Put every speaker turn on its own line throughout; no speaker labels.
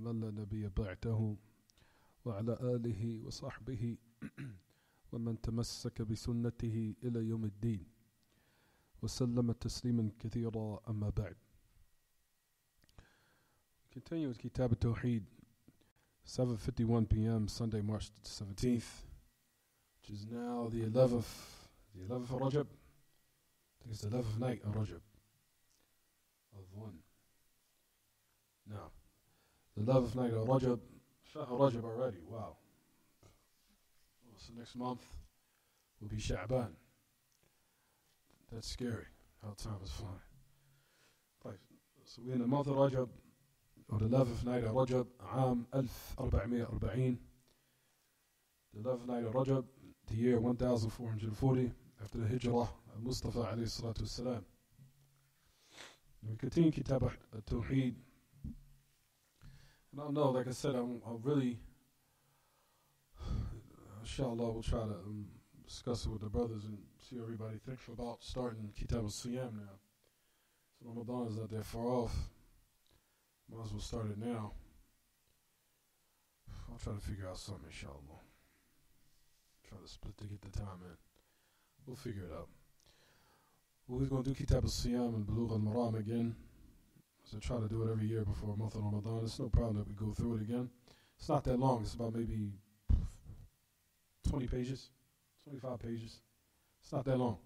من لا نبي بعده وعلى آله وصحبه ومن تمسك بسنته إلى يوم الدين وسلم تسليما كثيرا أما بعد. Continue with Kitaab At-Tawheed, 7:51 p.m. Sunday, March 17th, which is now the 11th of Rajab. I think it's the 11th night of Rajab. Of one. No. The 11th night of Rajab. Shahr Rajab already. Wow. So next month will be Sha'ban. That's scary. How time is flying. Right. So we're in the month of Rajab, or the 11th night of Rajab, Aam 1440. The 11th night of Rajab, the year 1440 after the Hijrah of Mustafa alayhi salatu wassalam. We continue Kitaab At-Tawheed. And I don't know, like I said, I'll really, inshallah, we'll try to discuss it with the brothers and see what everybody thinks about starting Kitaab al-Siyam now. So Ramadan is not that far off. Might as well start it now. I'll try to figure out something, inshallah. Try to split to get the time in. We'll figure it out. We're going to do Kitaab al-Siyam and Bulugh al-Maram again. So try to do it every year before a month of Ramadan. It's no problem that we go through it again. It's not that long. It's about maybe 20 pages, 25 pages. It's not that long.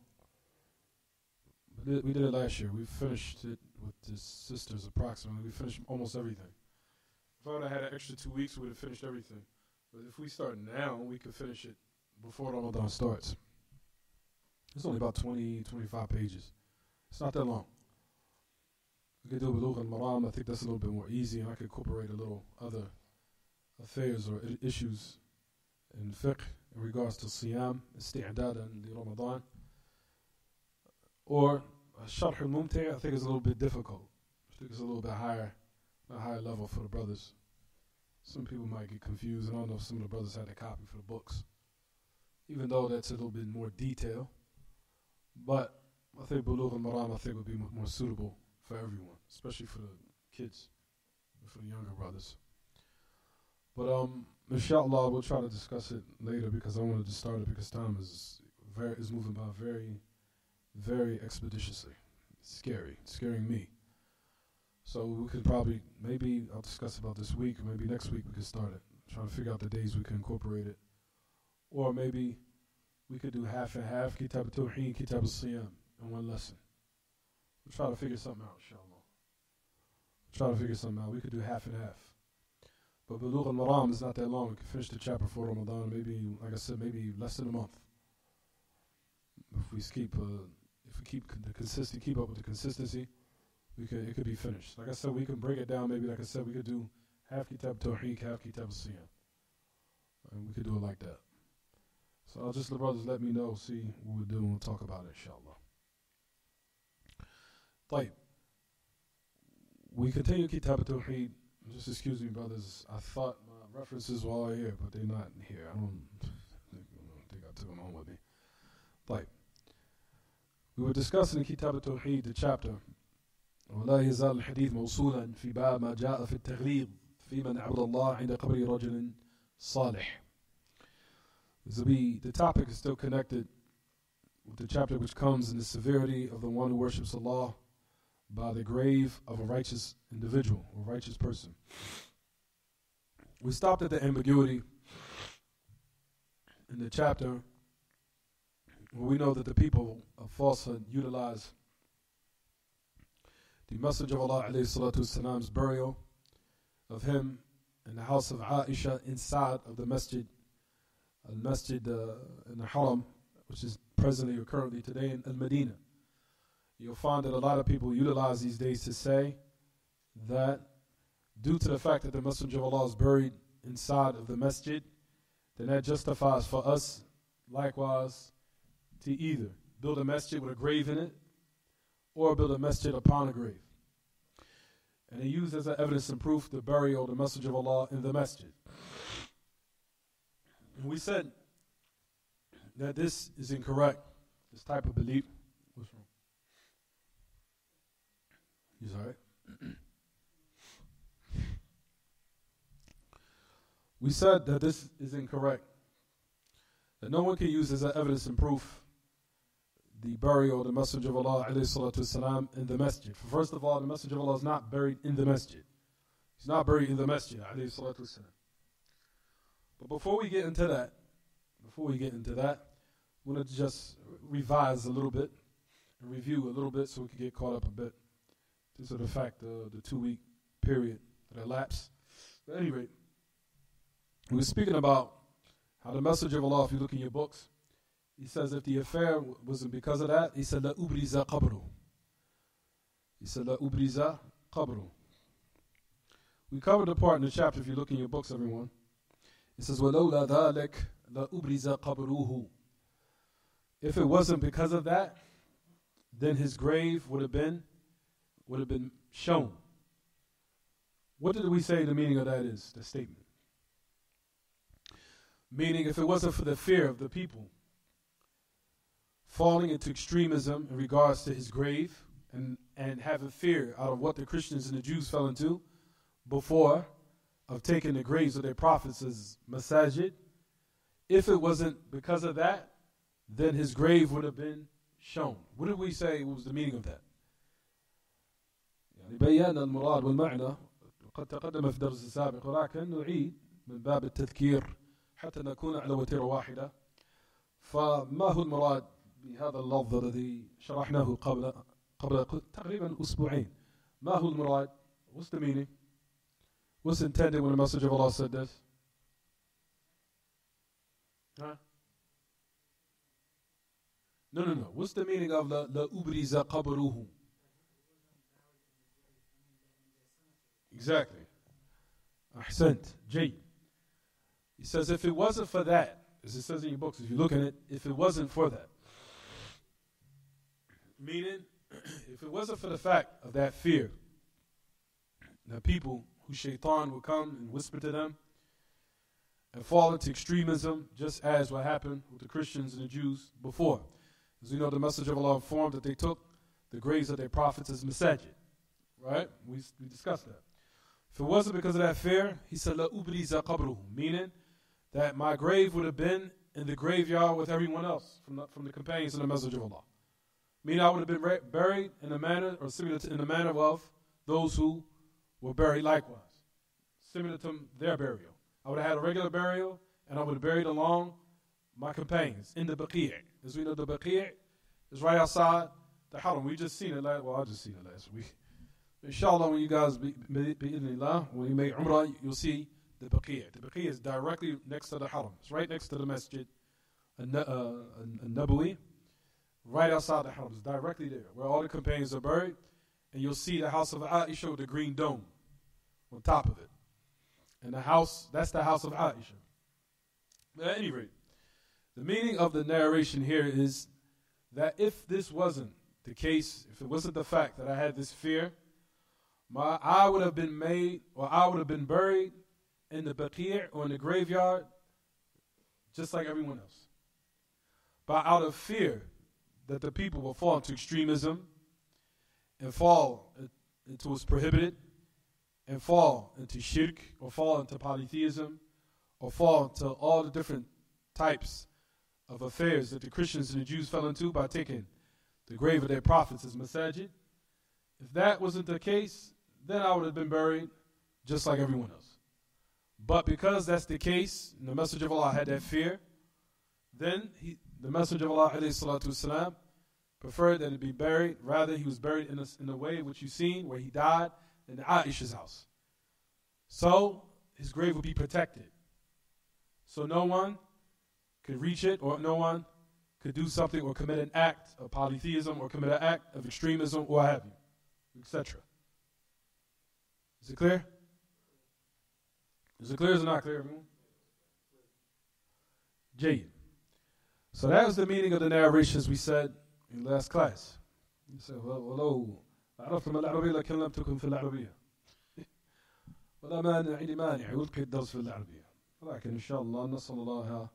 We did it last year. We finished it with the sisters approximately. We finished almost everything. If I would have had an extra 2 weeks, we would have finished everything. But if we start now, we could finish it before Ramadan starts. It's only about 20, 25 pages. It's not that long. We could do Bulugh al-Maram. I think that's a little bit more easy, and I could incorporate a little other affairs or issues in fiqh in regards to Siyam, Isti'dadan li Ramadan. Or Sharh al-Mumti', I think is a little bit difficult. I think it's a little bit higher, a higher level for the brothers. Some people might get confused, and I don't know if some of the brothers had a copy for the books, even though that's a little bit more detail. But I think Bulugh al-Maram, I think, would be more suitable for everyone, especially for the kids, for the younger brothers. But inshallah, we'll try to discuss it later because I wanted to start it because time is moving by very, very expeditiously. It's scary. It's scaring me. So we could probably, maybe I'll discuss about this week, or maybe next week we could start it. Try to figure out the days we can incorporate it. Or maybe we could do half and half, Kitaab At-Tawheed, Kitaab al-Siyam, in one lesson. We'll try to figure something out, inshallah. We could do half and half. But Bulugh al-Maram is not that long. We can finish the chapter for Ramadan, maybe, like I said, maybe less than a month. If we keep up with the consistency, it could be finished. Like I said, we can break it down. Maybe, like I said, we could do half Kitaab At-Tawheed, half Kitaab al-Siyam, and we could do it like that. So I'll just, the brothers, let me know, see what we're doing. We'll talk about it, inshallah. Right. We continue Kitaab At-Tawheed. Just excuse me, brothers. I thought my references were all here, but they're not here. I don't think I took them home with me. Right. We were discussing in Kitaab At-Tawheed, the chapter ولا يزال الحديث موصولا في باب ما جاء في التغليظ في من عبد الله عند قبر رجل صالح. The topic is still connected with the chapter which comes in the severity of the one who worships Allah by the grave of a righteous individual or righteous person. We stopped at the ambiguity in the chapter where we know that the people of falsehood utilize the Messenger of Allah alayhi salatu wasalam's burial of him in the house of Aisha inside of the masjid, al-masjid in the haram, which is presently or currently today in Al-Madinah. You'll find that a lot of people utilize these days to say that due to the fact that the Messenger of Allah is buried inside of the masjid, then that justifies for us likewise to either build a masjid with a grave in it or build a masjid upon a grave. And they use as evidence and proof the burial of the Messenger of Allah in the masjid. And we said that this is incorrect, this type of belief. What's wrong? You sorry? We said that this is incorrect, that no one can use as evidence and proof the burial of the Messenger of Allah ﷺ in the masjid. First of all, the Messenger of Allah is not buried in the masjid. He's not buried in the masjid ﷺ. But before we get into that, I want to just revise a little bit and review a little bit so we can get caught up a bit. Due to the fact of the 2-week period that elapsed. But at any rate, we were speaking about how the Messenger of Allah, if you look in your books, he says if the affair wasn't because of that, he said, La ubriza qabru. He said, La ubriza qabru. We covered the part in the chapter, if you look in your books, everyone. It says, وَلَوْلَا ذَلِكَ لَأُبْرِزَ قَبْرُهُ. If it wasn't because of that, then his grave would have been shown. What did we say the meaning of that is, the statement? Meaning, if it wasn't for the fear of the people falling into extremism in regards to his grave and having fear out of what the Christians and the Jews fell into before of taking the graves of their prophets as masajid, if it wasn't because of that, then his grave would have been shown. What did we say was the meaning of that? بينا المراد والمعنى قد تقدم في الدرس السابق ولكن نعيد من باب التذكير حتى نكون على وتيرة واحدة. فما هو المراد بهذا اللفظ الذي شرحناه قبل تقريبا أسبوعين؟ ما هو المراد? What's the meaning? What's intended when the Messenger of Allah said this? Huh? No. What's the meaning of la ubriza qabruhu? Exactly. Ahsant. Jay. He says if it wasn't for that, as it says in your books, if you look at it, if it wasn't for that, meaning, if it wasn't for the fact of that fear, that people who shaitan will come and whisper to them and fall into extremism, just as what happened with the Christians and the Jews before. As we know, the Messenger of Allah informed that they took the graves of their prophets as masajid. Right? We discussed that. If it wasn't because of that fear, he said, La ubriza qabruhu, meaning that my grave would have been in the graveyard with everyone else from the companions of the Messenger of Allah. Meaning I would have been buried in a manner, or similar to in the manner of those who were buried likewise. Similar to their burial. I would have had a regular burial, and I would have buried along my companions in the Baqi'. As we know, the Baqi' is right outside the Haram. We just seen it I just seen it last week. Inshallah, when you guys, when you make Umrah, you'll see the Baqi'. The Baqi' is directly next to the Haram. It's right next to the Masjid Nabawi. Right outside the Haram. It's directly there, where all the companions are buried. And you'll see the house of Aisha with the green dome on top of it. And the house, that's the house of Aisha. At any rate, the meaning of the narration here is that if this wasn't the case, if it wasn't the fact that I had this fear, I would have been buried in the Baqi' or in the graveyard just like everyone else. But out of fear that the people will fall into extremism and fall into what's prohibited, and fall into shirk, or fall into polytheism, or fall into all the different types of affairs that the Christians and the Jews fell into by taking the grave of their prophets as masajid. If that wasn't the case, then I would have been buried just like everyone else. But because that's the case, and the Messenger of Allah had that fear, then the Messenger of Allah ﷺ preferred that it be buried. Rather, he was buried in the way which you've seen, where he died in Aisha's house. So his grave would be protected. So no one could reach it, or no one could do something or commit an act of polytheism or commit an act of extremism or what have you, etc. Is it clear? Is it clear or is it not clear, everyone? Jayyid. So that was the meaning of the narrations we said in last class. You said, ولو عرفتم العربية لكلمتكم في العربية. ولا مانع عندي مانع يلقي الدرس في العربية. ولكن إن شاء الله نسأل الله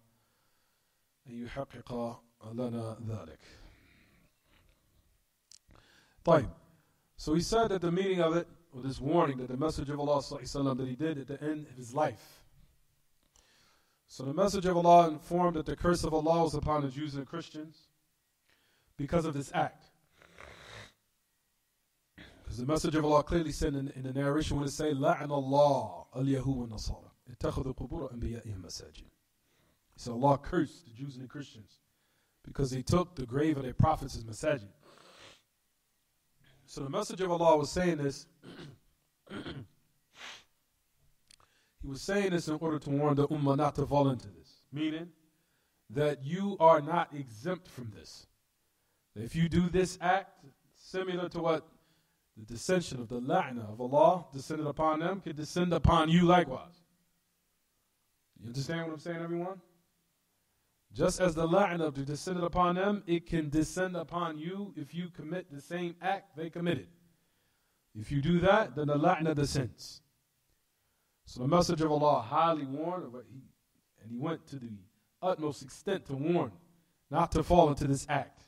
أن يحقق لنا ذلك. طيب. So he said that the meaning of it, or this warning that the Messenger of Allah ﷺ that he did at the end of his life, So the Messenger of Allah informed that the curse of Allah was upon the Jews and the Christians because of this act. Because the Messenger of Allah clearly said in the narration when it say, لَعْنَ اللَّهُ الْيَهُودَ وَالنَّصَارَى اتَّخَذُوا قُبُورَ أَنْبِيَائِهِمْ مَسَاجِدَ. So Allah cursed the Jews and the Christians because they took the grave of their prophets as masajid. So the Messenger of Allah was saying this. He was saying this in order to warn the ummah not to fall into this. Meaning that you are not exempt from this. If you do this act, similar to what the descension of the la'na of Allah descended upon them, could descend upon you likewise. You understand what I'm saying, everyone? Just as the la'na descended upon them, it can descend upon you if you commit the same act they committed. If you do that, then the la'na descends. So the Messenger of Allah highly warned, and he went to the utmost extent to warn not to fall into this act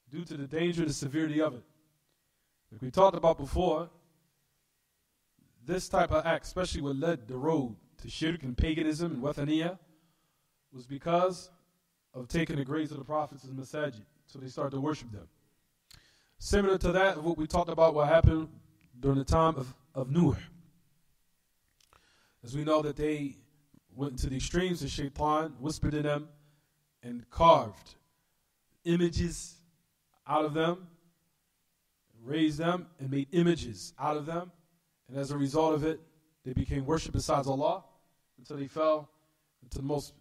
due to the danger and the severity of it. Like we talked about before, this type of act, especially what led the road to shirk and paganism and wathaniyah, was because of taking the graves of the prophets as masajid. So they started to worship them. Similar to that, what we talked about, what happened during the time of Nuh. As we know that they went to the extremes, and shaitan whispered in them and carved images out of them, raised them and made images out of them. And as a result of it, they became worship besides Allah until they fell into the most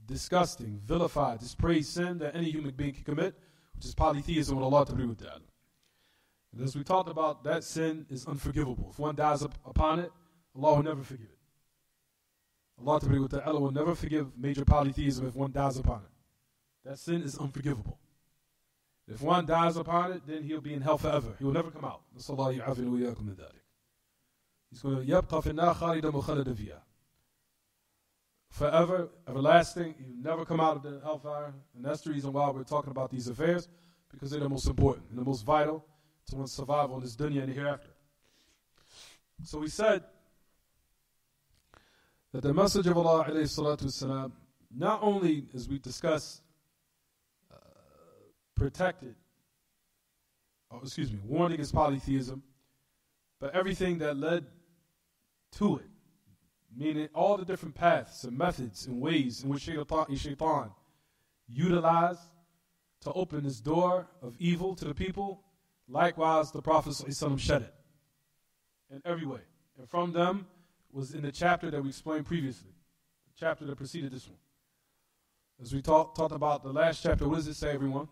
disgusting, vilified, dispraised sin that any human being can commit, which is polytheism with Allah Ta'ala. And as we talked about, that sin is unforgivable. If one dies upon it, Allah will never forgive it. Allah Ta'ala will never forgive major polytheism if one dies upon it. That sin is unforgivable. If one dies upon it, then he'll be in hell forever. He will never come out. He's going to يَبْقَى فِي النَّارِ خَالِدًا مُخَلَّدًا فِيهَا. Forever, everlasting. He'll never come out of the hellfire. And that's the reason why we're talking about these affairs, because they're the most important and the most vital to one's survival in this dunya and the hereafter. So we said that the Messenger of Allah ﷺ, not only, as we discussed, warned against polytheism, but everything that led to it, meaning all the different paths and methods and ways in which shaitan utilized to open this door of evil to the people, likewise the Prophet ﷺ shed it in every way. And from them was in the chapter that we explained previously, the chapter that preceded this one. As we talked about the last chapter, what does it say, everyone?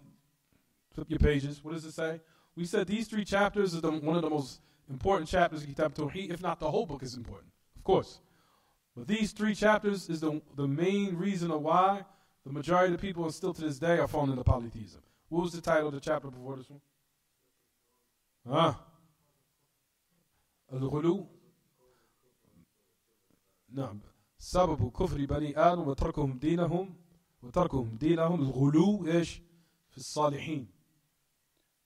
Flip your pages. What does it say? We said these 3 chapters is one of the most important chapters of Kitaab Tawheed, if not the whole book is important, of course. But these 3 chapters is the main reason of why the majority of the people, and still to this day, are falling into polytheism. What was the title of the chapter before this one? Al-Ghulu. نعم. سبب كفر بني آدم وتركهم دينهم الغلو إيش في الصالحين.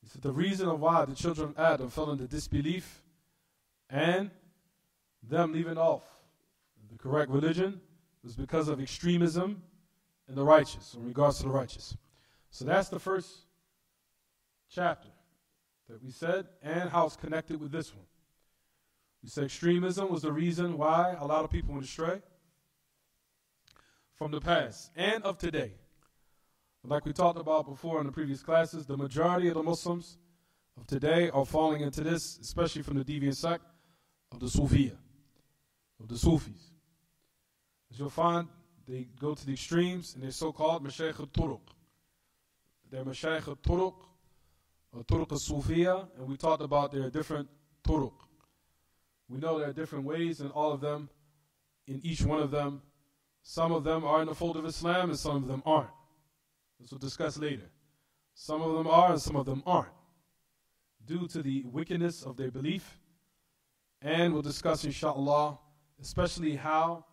He said the reason of why the children of Adam fell into disbelief and them leaving off the correct religion was because of extremism in the righteous, in regards to the righteous. So that's the first chapter that we said, and how it's connected with this one. We said extremism was the reason why a lot of people went astray from the past and of today. Like we talked about before in the previous classes, the majority of the Muslims of today are falling into this, especially from the deviant sect of the Sufiya, of the Sufis. As you'll find, they go to the extremes and they're so-called Mashaykh al-Turuq. They're Mashaykh al-Turuq, or Turuq al-Sufiya, and we talked about there are different Turuq. We know there are different ways, and all of them, in each one of them, some of them are in the fold of Islam and some of them aren't. This we'll discuss later. Some of them are and some of them aren't, due to the wickedness of their belief. And we'll discuss, inshallah, especially how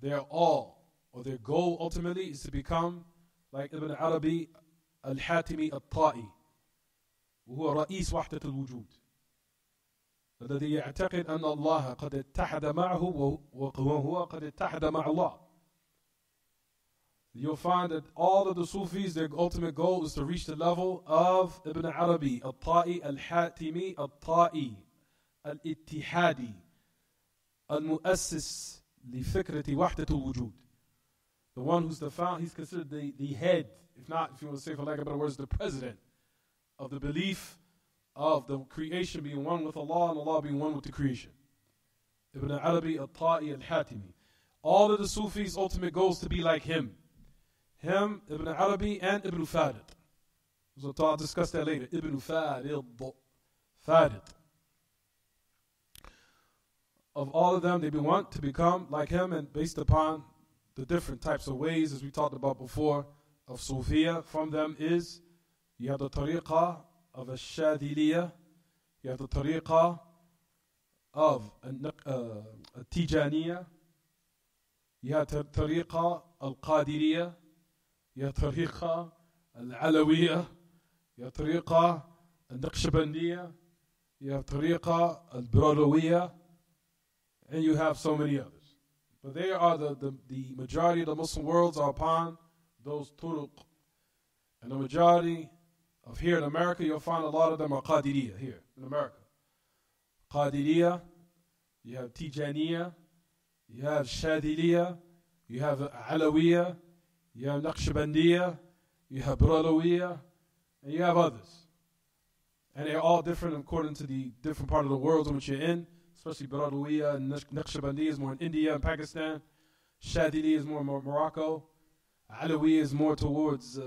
their all, or their goal ultimately, is to become like Ibn Arabi al-Hatimi al-Ta'i, وهو رئيس وحدة الوجود الذي يعتقد أن الله قد اتحد معه وهو قد اتحد مع الله. you'll find that all of the Sufis, their ultimate goal is to reach the level of Ibn Arabi, At-Ta'i, Al-Hatimi, At-Ta'i, Al-Ittihadi, Al-Mu'assis, Li-Fikrati Wahdatul Wujud. The one who's the founder, he's considered the head, if not, if you want to say for lack of better words, the president of the belief of the creation being one with Allah and Allah being one with the creation. Ibn Arabi, At-Ta'i, Al-Hatimi. All of the Sufis' ultimate goal is to be like him. Him, Ibn Arabi, and Ibn Farid. So I'll discuss that later. Ibn Farid. Of all of them, they want to become like him, and based upon the different types of ways, as we talked about before, of Sufiya. From them is, you have the tariqah of Al-Shadiliyah, you have the tariqah of Al-Tijaniyah, you have the tariqah Al-Qadiriyah, you have tariqah Al-Alawiyah, you have tariqah Al-Naqshbandiyah, you have tariqah Al-Brawiyah, and you have so many others. But they are the majority of the Muslim worlds are upon those turuq. And the majority of here in America, you'll find a lot of them are Qadiriyah here in America. Qadiriyah, you have Tijaniyah, you have Shadiliyah, you have Alawiyah, you have Naqshbandiyah, you have Brawiyah, and you have others. And they're all different according to the different part of the world in which you're in. Especially Brawiyah and Naqshbandiyah is more in India and Pakistan. Shadili is more Morocco. Alawi is more towards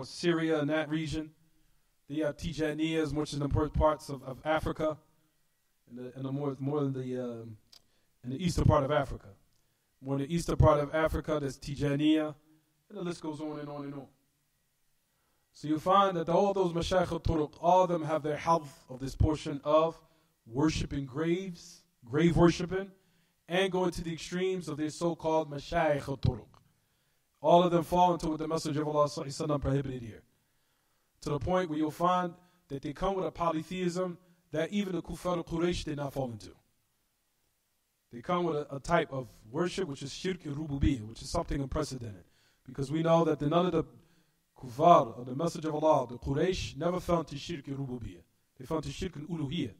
Syria and that region. Then you have Tijaniyah, which is in the parts of Africa, and more in the eastern part of Africa. More in the eastern part of Africa, there's Tijaniyah, and the list goes on and on and on. So you find that all those Mashayikh al-Turuq, all of them have their health of this portion of worshiping graves, grave worshiping, and going to the extremes of their so-called Mashayikh al-Turuq. All of them fall into what the Messenger of Allah prohibited here. To the point where you'll find that they come with a polytheism that even the Kuffar al-Quraysh did not fall into. They come with a type of worship which is shirk al-rububiyyah, which is something unprecedented. Because we know that none of the Kuffar or the Messenger of Allah, the Quraysh, never fell into shirk al-rububiyyah. They fell into shirk al-uluhiyyah.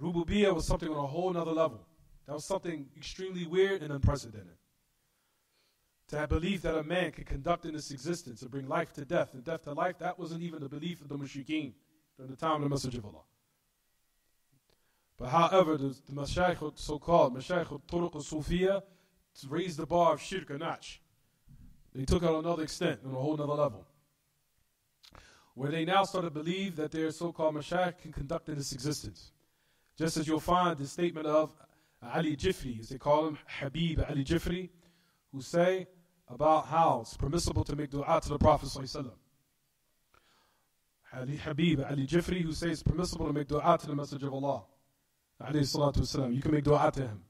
Rububiyyah was something on a whole nother level. That was something extremely weird and unprecedented. To have belief that a man could conduct in this existence and bring life to death and death to life, that wasn't even the belief of the mushrikeen during the time of the Messenger of Allah. But however, the Mashayikh, so-called Mashayikh al-Turuq al-Sufiyya, raised the bar of shirk a notch. They took it on another extent, on a whole nother level. Where they now start to believe that their so-called Mashayikh can conduct in this existence. Just as you'll find the statement of Ali Jifri, as they call him, Habib Ali Jifri, who say about how it's permissible to make dua to the Prophet ﷺ. Habib Ali Jifri, who says it's permissible to make dua to the Messenger of Allah. You can make dua to him.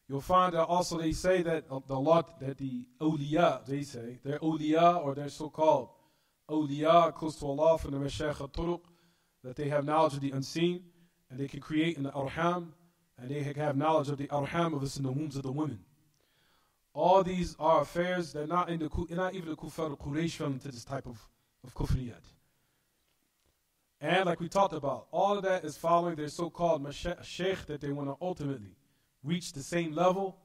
You'll find that also they say that the awliya, they say, their awliya or their so-called awliya close to Allah from the Mashayikh al-Turuq, that they have knowledge of the unseen, and they can create in the arham, and they have knowledge of the arham of us in the wombs of the women. All these are affairs that not even the Kuffar al-Quraysh fell into this type of kufriyat. And like we talked about, all of that is following their so-called shaykh that they want to ultimately reach the same level,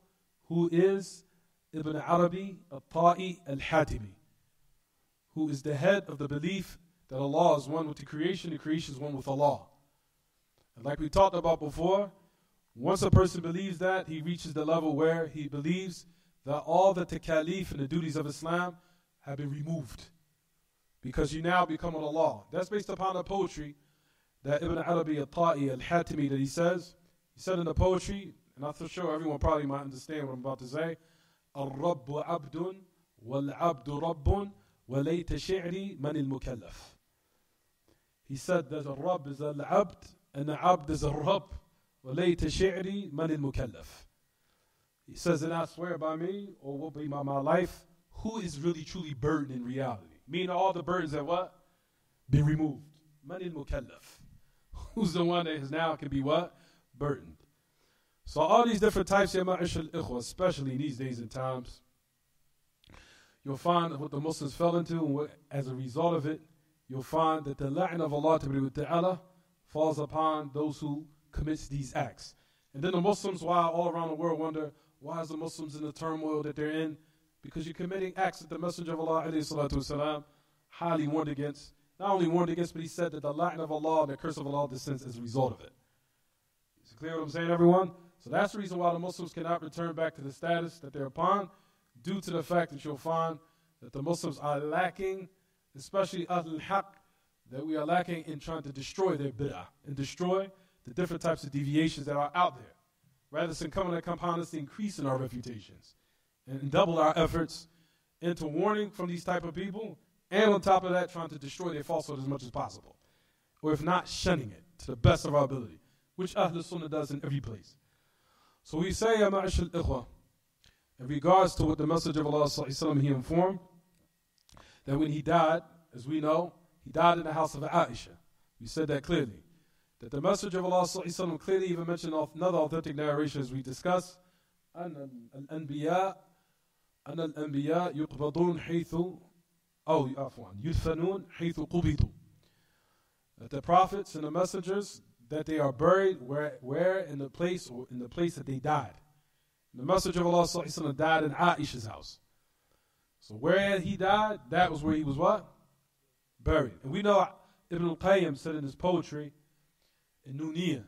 who is Ibn Arabi al-Ta'i al-Hatimi, who is the head of the belief that Allah is one with the creation is one with Allah. And like we talked about before, once a person believes that, he reaches the level where he believes that all the takalif and the duties of Islam have been removed. Because you now become with Allah. That's based upon the poetry that Ibn Arabi al-Ta'i al-Hatimi, that he said in the poetry, and I'm sure everyone probably might understand what I'm about to say, Al-Rabbu abdun, wal-abdu rabbun, wa-layta shi'ri man al-mukallaf. He said that the Rabb is al-abd, and the abd is al-Rabb, wa-layta shi'ri man al-mukallaf. He says, and I swear by me, or will be by my life, who is really truly burdened in reality? Meaning all the burdens have what? Been removed. Man al-mukallaf. Who's the one that is now can be what? Burdened. So all these different types of ma'ash al-ikhwa, especially in these days and times, you'll find what the Muslims fell into, and as a result of it, you'll find that the la'in of Allah Ta'ala falls upon those who commits these acts. And then the Muslims, while all around the world, wonder, why is the Muslims in the turmoil that they're in? Because you're committing acts that the Messenger of Allah والسلام, highly warned against. Not only warned against, but he said that the la'in of Allah and the curse of Allah descends as a result of it. Is it clear what I'm saying, everyone? So that's the reason why the Muslims cannot return back to the status that they're upon, due to the fact that you'll find that the Muslims are lacking, especially Ahlul Haqq, that we are lacking in trying to destroy their bid'ah and destroy the different types of deviations that are out there. Rather than coming upon us to increase in our reputations and double our efforts into warning from these type of people, and on top of that, trying to destroy their falsehood as much as possible. Or if not, shunning it to the best of our ability, which Ahlul Sunnah does in every place. So we say, Ya Ma'ashal Ikhwa, in regards to what the Messenger of Allah ﷺ, he informed, that when he died, as we know, he died in the house of Aisha. We said that clearly. That the Messenger of Allah ﷺ clearly even mentioned another authentic narration as we discussed, أن الأنبياء يقبضون حيث أو عفوا يدفنون حيث قبضوا. That the prophets and the messengers, that they are buried where in the place that they died. The Messenger of Allah ﷺ died in Aisha's house. So where he died, that was where he was what? Buried. And we know Ibn al-Qayyim said in his poetry, in Nuniyah,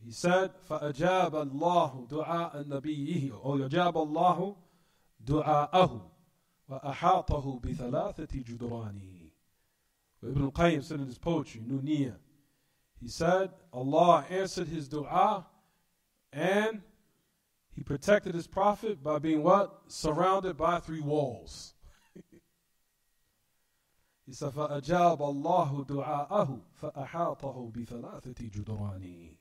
he said, فَأَجَابَ اللَّهُ دُعَاءَ نَبِيِّهِ أو يَجَابَ اللَّهُ دُعَاءَهُ وَأَحَاطَهُ بِثَلَاثَةِ جُدْرَانِهِ. Ibn al-Qayyim said in his poetry, Nuniyah, he said, Allah answered his dua and he protected his prophet by being what? Surrounded by 3 walls. He said, فَأَجَابَ اللَّهُ دُعَاءَهُ فَأَحَاطَهُ بِثَلَاثَةِ جُدْرَانِهِ.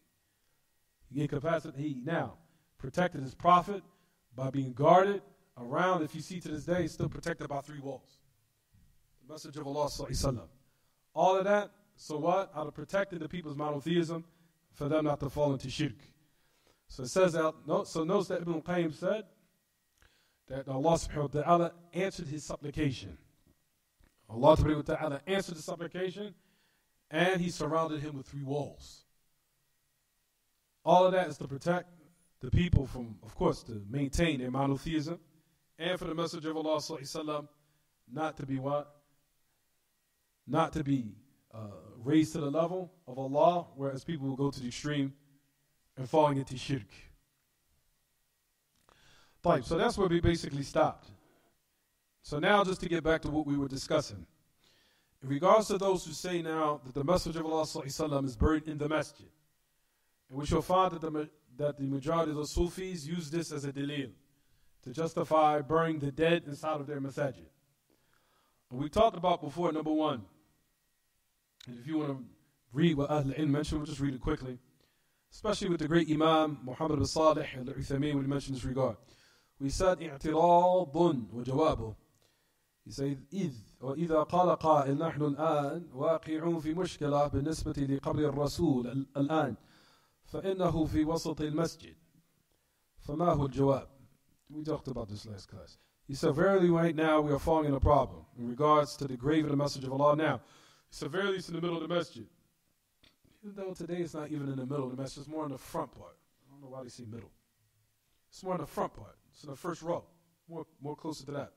He now protected his prophet by being guarded around, if you see to this day, still protected by 3 walls. The Messenger of Allah ﷺ. All of that, so what? Out of protecting the people's monotheism, for them not to fall into shirk. So it says that, so notice that Ibn al-Qayyim said that Allah subhanahu wa ta'ala answered his supplication. Allah subhanahu wa ta'ala answered the supplication and he surrounded him with 3 walls. All of that is to protect the people from, of course, to maintain their monotheism, and for the Messenger of Allah sallallahu not to be what? Not to be raised to the level of Allah, whereas people will go to the extreme and falling into shirk. So that's where we basically stopped. So now just to get back to what we were discussing. In regards to those who say now that the Messenger of Allah sallallahu is buried in the masjid, and we shall find that the majority of the Sufis use this as a dalil to justify burying the dead inside of their masajid. And we talked about before, number 1, and if you want to read what Ahl al-Ilm mentioned, we'll just read it quickly, especially with the great Imam Muhammad bin Salih al-Uthaymin when he mentioned this regard. We said, اعتراض وجوابه. He said, وإذا قال قائل نحن الآن واقعون في مشكلة بالنسبة لقبر الرسول الآن فإنه في وسط المسجد فما هو الجواب? We talked about this last class. He said, verily right now we are falling in a problem in regards to the grave of the Messenger of Allah now. He said, verily it's in the middle of the masjid. Even though today it's not even in the middle of the masjid, it's more in the front part. I don't know why they say middle. It's more in the front part. It's in the first row. More closer to that.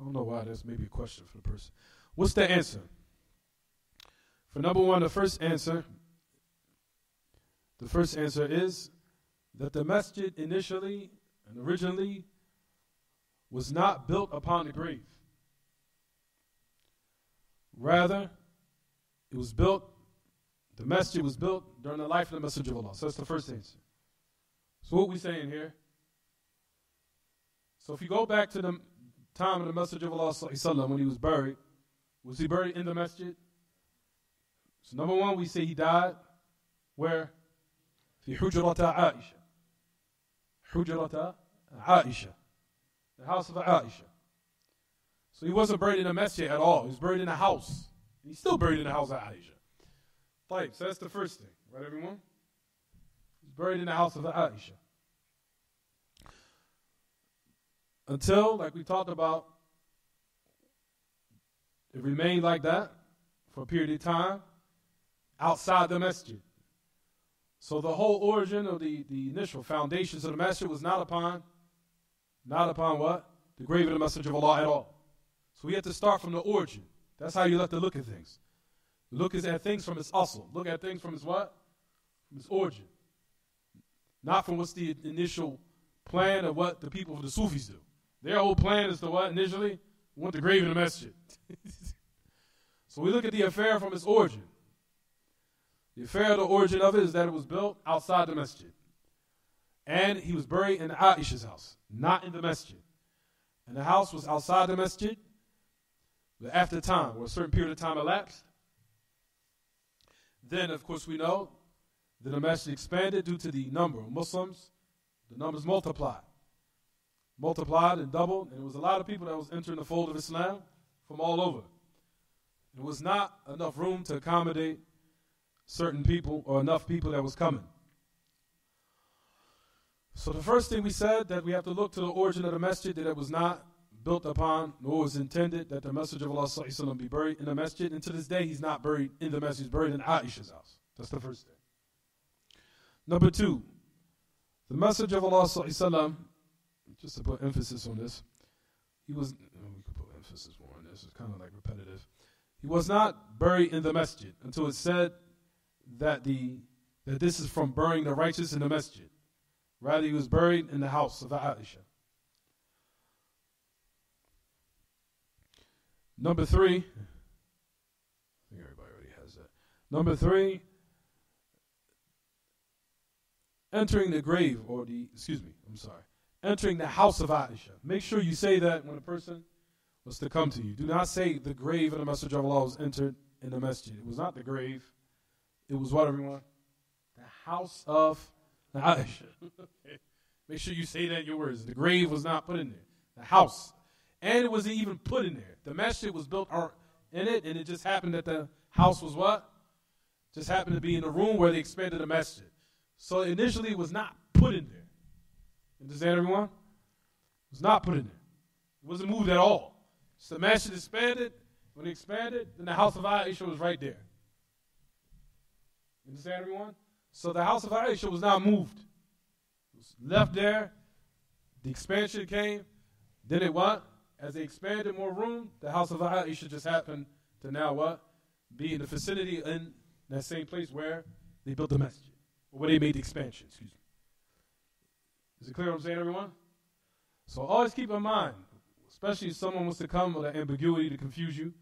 I don't know why. That's maybe a question for the person. What's the answer? For number 1, the first answer is that the masjid initially and originally was not built upon the grave. Rather, it was built, the masjid was built during the life of the Messenger of Allah. So that's the first answer. So what are we saying here? So if you go back to the time of the Messenger of Allah ﷺ, when he was he buried in the masjid? So number 1, we say he died where? في حجرة عائشة. حجرة عائشة. The house of Aisha. So he wasn't buried in the masjid at all. He was buried in a house. He's still buried in the house of Aisha. So that's the first thing. Right, everyone? He's buried in the house of Aisha. Until, like we talked about, It remained like that for a period of time outside the masjid. So the whole origin of the initial foundations of the masjid was not upon what? The grave of the Messenger of Allah at all. So we have to start from the origin. That's how you have to look at things. Look at things from its asl. Look at things from its what? From its origin. Not from what's the initial plan of what the people of the Sufis do. Their whole plan is to what initially? Want the grave in the masjid. So we look at the affair from its origin. The affair of the origin of it is that it was built outside the masjid. And he was buried in Aisha's house, not in the masjid. And the house was outside the masjid. But after time, or a certain period of time elapsed, then of course we know that the masjid expanded due to the number of Muslims. The numbers multiplied and doubled, and there was a lot of people that was entering the fold of Islam from all over. There was not enough room to accommodate certain people or enough people that was coming. So the first thing we said, that we have to look to the origin of the masjid, that it was not built upon, nor was intended that the Messenger of Allah be buried in the masjid. And to this day, he's not buried in the masjid, he's buried in Aisha's house. That's the first thing. Number two, the Messenger of Allah, just to put emphasis on this, we could put emphasis more on this, it's kind of like repetitive. He was not buried in the masjid until it said that this is from burying the righteous in the masjid. Rather, he was buried in the house of Aisha. Number three, I think everybody already has that. Number three, entering the grave, entering the house of Aisha. Make sure you say that when a person was to come to you. Do not say the grave of the Messenger of Allah was entered in the masjid. It was not the grave. It was what, everyone? The house of Aisha. Make sure you say that in your words. The grave was not put in there. The house. And it wasn't even put in there. The masjid was built in it, and it just happened that the house was what? Just happened to be in the room where they expanded the masjid. So initially it was not put in there. Understand, everyone? It was not put in there. It wasn't moved at all. So the masjid expanded. When it expanded, then the house of Aisha was right there. Understand, everyone? So the house of Aisha was not moved. It was left there. The expansion came. Then it what? As they expanded more room, the house of Aisha just happened to now what? Be in the vicinity in that same place where they built the masjid. Or where they made the expansion, excuse me. Is it clear what I'm saying, everyone? So always keep in mind, especially if someone wants to come with an ambiguity to confuse you,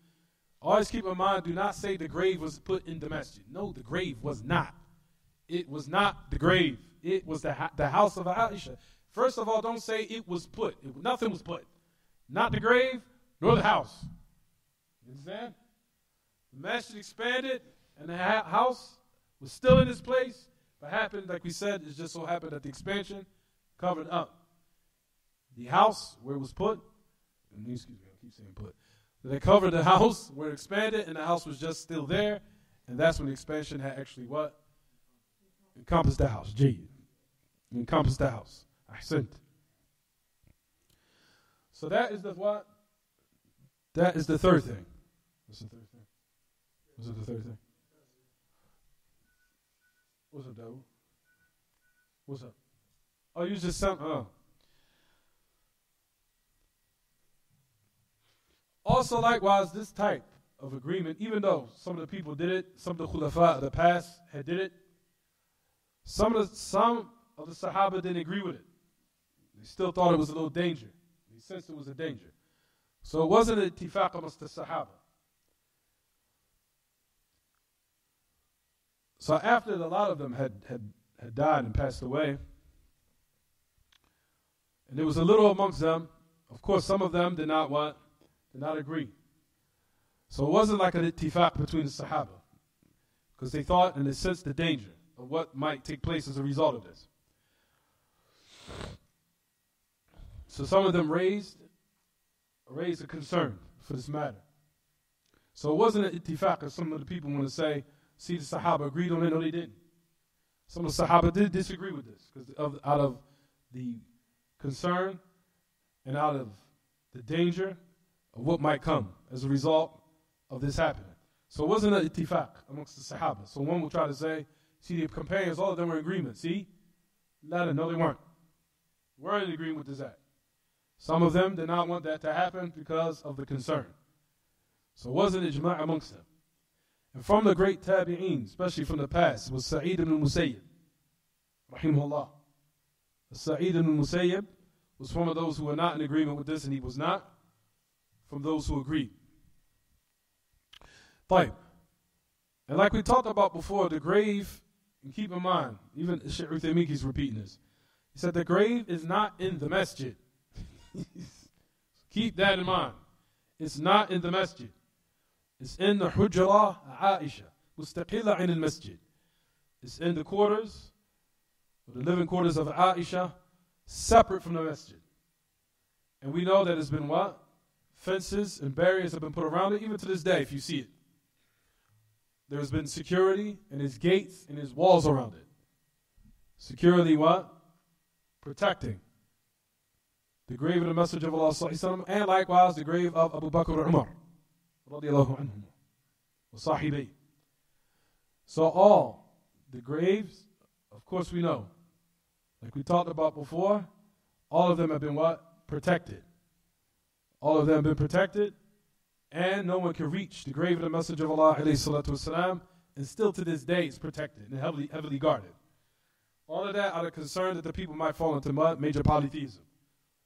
always keep in mind, do not say the grave was put in the masjid. No, the grave was not. It was not the grave. It was the house of Aisha. First of all, don't say it was put. Nothing was put. Not the grave, nor the house. You understand? The masjid expanded, and the house was still in its place, but happened, like we said, it just so happened that the expansion covered up the house where it was put. Excuse me, I keep saying put. They covered the house where it expanded, and the house was just still there, and that's when the expansion had actually what? Encompassed the house. Encompassed the house. Ahsant. So that is the what? That is the third thing. What's the third thing? What's the third thing? What's up, Dawu? What's up? Oh, you just sound. Oh. Also, likewise, this type of agreement, even though some of the people did it, some of the khulafa of the past had did it, some of the Sahaba didn't agree with it. They still thought it was a little danger. They sensed it was a danger. So it wasn't an ittifaq amongst the Sahaba. So after a lot of them had died and passed away, and there was a little amongst them, of course some of them did not what? Did not agree. So it wasn't like an ittifaq between the Sahaba, because they thought and they sensed the danger of what might take place as a result of this. So some of them raised a concern for this matter. So it wasn't an ittifaq, as some of the people want to say, see, the Sahaba agreed on it. No, they didn't. Some of the Sahaba did disagree with this, because out of the concern and out of the danger of what might come as a result of this happening. So it wasn't an ittifaq amongst the Sahaba. So one will try to say, see, the companions, all of them were in agreement. See? No, they weren't. We're in agreement with this act. Some of them did not want that to happen because of the concern. So it wasn't ijma' amongst them. And from the great tabi'een, especially from the past, was Sa'id ibn Musayyib, rahimahullah. Sa'id ibn Musayyib was one of those who were not in agreement with this, and he was not from those who agreed. Fine. And like we talked about before, the grave, and keep in mind, even Shaykh Uthaymeen is repeating this. He said the grave is not in the masjid. Keep that in mind. It's not in the masjid. It's in the Hujra Aisha, mustaqila in al-masjid. It's in the quarters, the living quarters of Aisha, separate from the masjid. And we know that it's been what? Fences and barriers have been put around it, even to this day, if you see it. There's been security and there's gates and there's walls around it. Security what? Protecting the grave of the Messenger of Allah and likewise the grave of Abu Bakr and Umar radiyallahu anhum wa sahibi. So all the graves, of course we know, like we talked about before, all of them have been what? Protected. All of them have been protected, and no one can reach the grave of the Messenger of Allah ﷺ, and still to this day it's protected and heavily guarded. All of that out of concern that the people might fall into major polytheism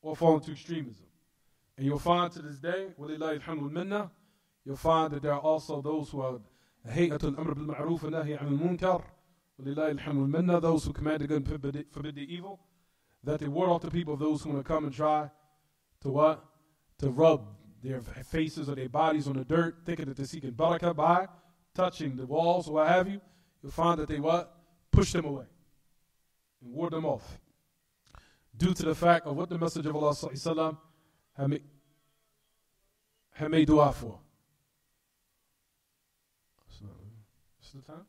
or fall into extremism. And you'll find to this day, وَلِلَّهِ الْحَمْدُ وَالْمِنَّةِ, you'll find that there are also those who are هَيْئَةُ الْأَمْرِ بِالْمَعْرُوفِ وَالنَّهْيِ عَنِ الْمُنكَرِ, وَلِلَّهِ الْحَمْدُ وَالْمِنَّةِ, those who command the good and forbid the evil, that they ward off the people of those who want to come and try to what? To rub their faces or their bodies on the dirt, thinking that they're seeking barakah by touching the walls or what have you. You'll find that they what? Push them away and ward them off, due to the fact of what the Messenger of Allah ﷺ had made dua for. It's the time?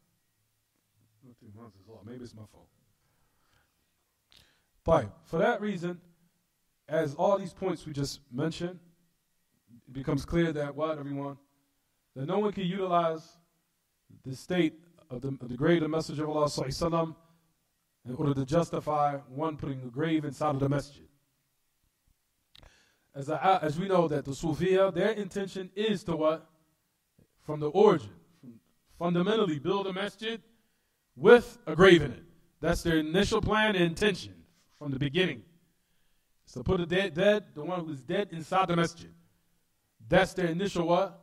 Maybe it's my fault. Fine. For that reason, as all these points we just mentioned, it becomes clear that what, everyone? That no one can utilize the state of the grave of the Messenger of Allah ﷺ in order to justify one putting a grave inside of the masjid. As we know that the Sufiya, their intention is to what? From the origin, fundamentally build a masjid with a grave in it. That's their initial plan and intention from the beginning. So put the one who's dead inside the masjid. That's their initial what?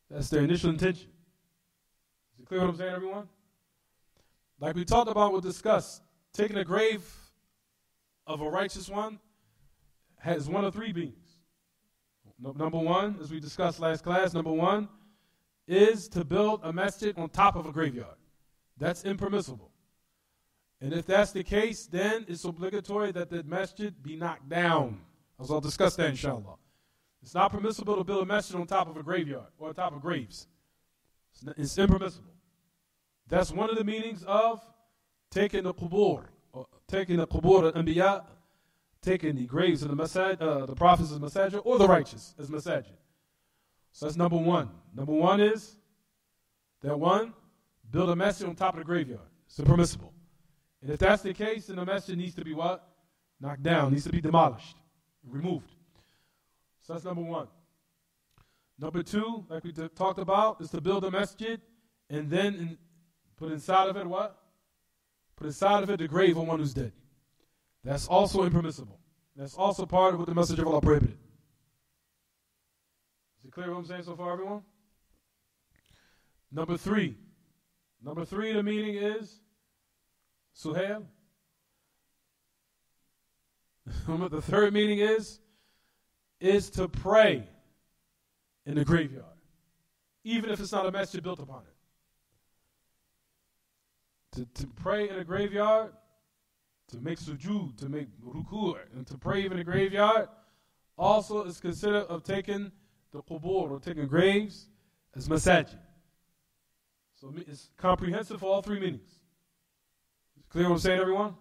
That's their initial intention. Is it clear what I'm saying, everyone? Like we talked about, we'll discuss, taking a grave of a righteous one has one of three beings. Number one, as we discussed last class, number one is to build a masjid on top of a graveyard. That's impermissible. And if that's the case, then it's obligatory that the masjid be knocked down. As I'll discuss that, inshallah. It's not permissible to build a masjid on top of a graveyard or on top of graves. It's impermissible. That's one of the meanings of taking the qubur, or taking the qubur al-anbiya, taking the graves of the prophets as masajid, or the righteous as masajid. So that's number one. Number one is that one, build a masjid on top of the graveyard. It's impermissible. And if that's the case, then the masjid needs to be what? Knocked down, needs to be demolished, removed. So that's number one. Number two, like we talked about, is to build a masjid and then put inside of it what? Put inside of it the grave of one who's dead. That's also impermissible. That's also part of what the Messenger of Allah prohibited. Is it clear what I'm saying so far, everyone? Number three. Number three, the meaning is Suhail. The third meaning is to pray in the graveyard, even if it's not a masjid built upon it. To pray in a graveyard, to make sujood, to make ruku', and to pray even in a graveyard, also is considered of taking the qubur, or taking graves, as masajid. So it's comprehensive for all three meanings. Is it clear what I'm saying, everyone?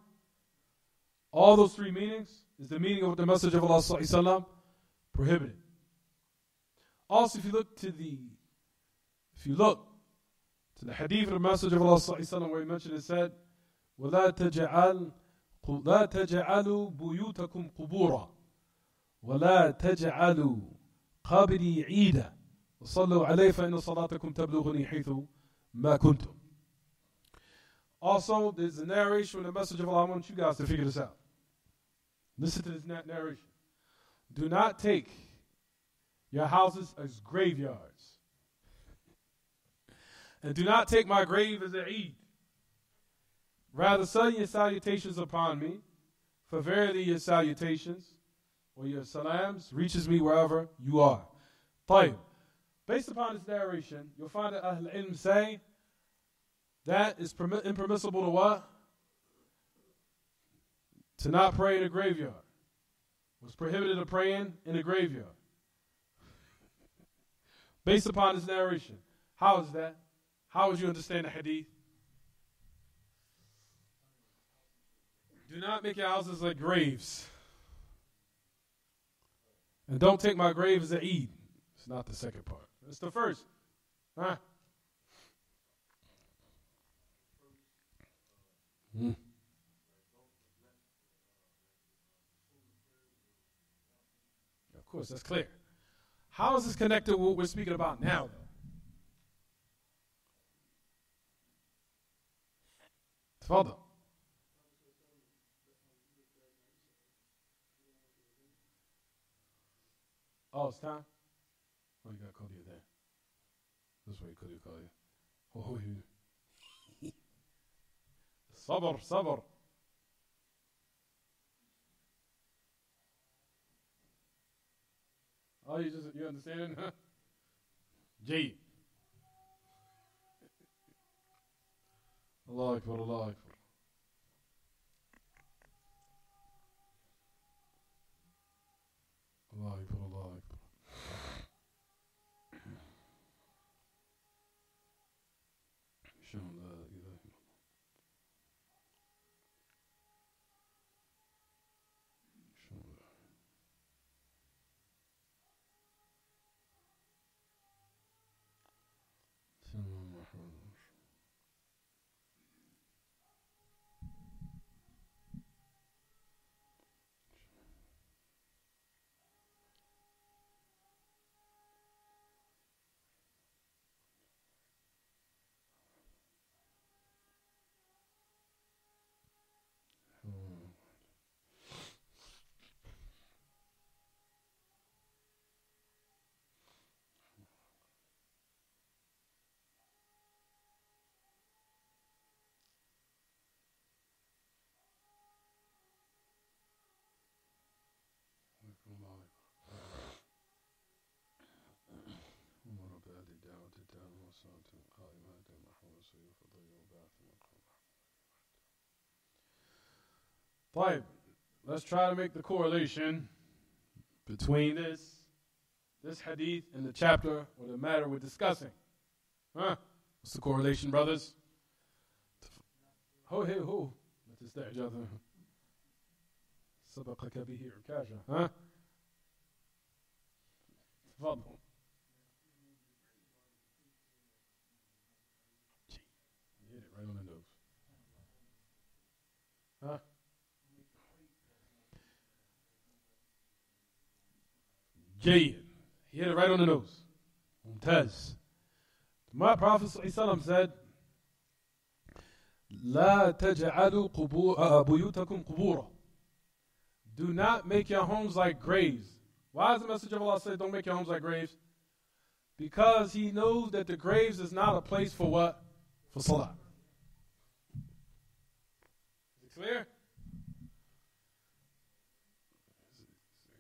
All those three meanings is the meaning of what the Messenger of Allah ﷺ prohibited. Also, if you look to the If you look to the hadith of the Messenger of Allah sallallahu alaihi wasallam, where he mentioned it, said, وَلَا تَجْعَلُوا بُيُوتَكُمْ قُبُورًا وَلَا تَجْعَلُوا قَبْرِي عِيدًا وَصَلُّوا عَلَيْهِ فَإِنَّ صَلَاتَكُمْ تَبْلُغُنِي حَيْثُ مَا كُنْتُمْ. Also, there's a narration from the Messenger of Allah. I want you guys to figure this out. Listen to this narration. Do not take your houses as graveyards. And do not take my grave as an Eid. Rather, send your salutations upon me, for verily your salutations or your salams reaches me wherever you are. طيب. Based upon this narration, you'll find that Ahl Ilm say that is impermissible to what? To not pray in a graveyard. It was prohibited of praying in a graveyard. Based upon this narration. How is that? How would you understand the hadith? Do not make your houses like graves. And don't take my grave as an Eid. It's not the second part. It's the first. Huh? Of course, that's clear. How is this connected with what we're speaking about now, though? Tafadal. Oh, it's time? Oh, you got Kodia there. This way, Kodia call you. Oh, you. Sabr, sabr. Oh, you understand? Huh? Jay. Allah Akbar, Allah Akbar. Allah Akbar, Allah Akbar. Fine. Let's try to make the correlation between this hadith and the chapter or the matter we're discussing. Huh? What's the correlation, brothers? Ho, hey, ho. Let's start, Jonathan. سبقك به عكاشة. Huh? تفضل. You hit it right on the nose. Huh? Jayid. He hit it right on the nose. Mumtaz. My Prophet ﷺ said, لا تجعلوا بيوتكم قبورا. Do not make your homes like graves. Why does the Messenger of Allah say don't make your homes like graves? Because he knows that the graves is not a place for what? For salah. Is it clear?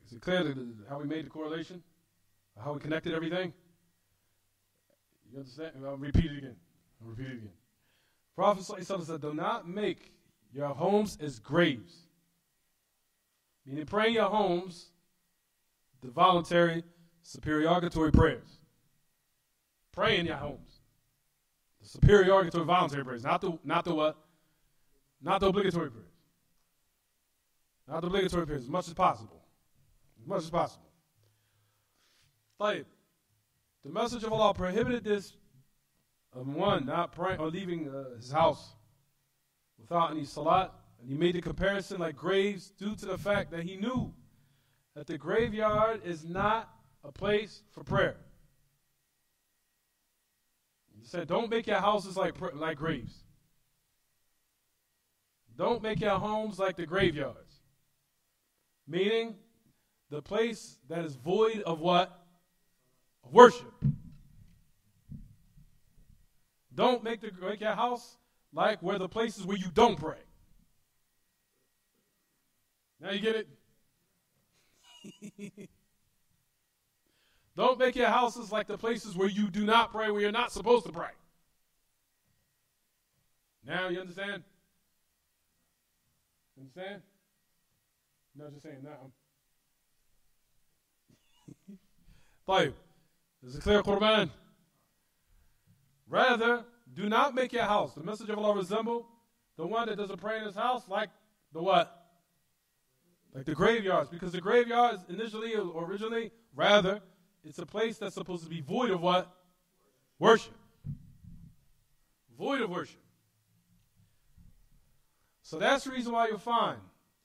Is it clear how we made the correlation? How we connected everything? You understand? I'll repeat it again. Prophet ﷺ said, do not make your homes as graves. Meaning pray in your homes the voluntary supererogatory prayers. Pray in your homes. The supererogatory voluntary prayers. Not the what? Not the obligatory prayers. Not the obligatory prayers, as much as possible. As much as possible. طيب. The Messenger of Allah prohibited this of one not praying or leaving his house without any salat. And he made the comparison like graves due to the fact that he knew that the graveyard is not a place for prayer. He said, don't make your houses like graves. Don't make your homes like the graveyards. Meaning, the place that is void of what? Of worship. Don't make your house like where the places where you don't pray. Now you get it? Don't make your houses like the places where you do not pray, where you're not supposed to pray. Now you understand? Understand? No, just saying now. طيب. Is it clear, Qurban? Rather, do not make your house, the message of Allah, resemble the one that doesn't pray in his house like the what? Like the graveyards. Because the graveyards originally, rather, it's a place that's supposed to be void of what? Worship. Void of worship. So that's the reason why you'll find,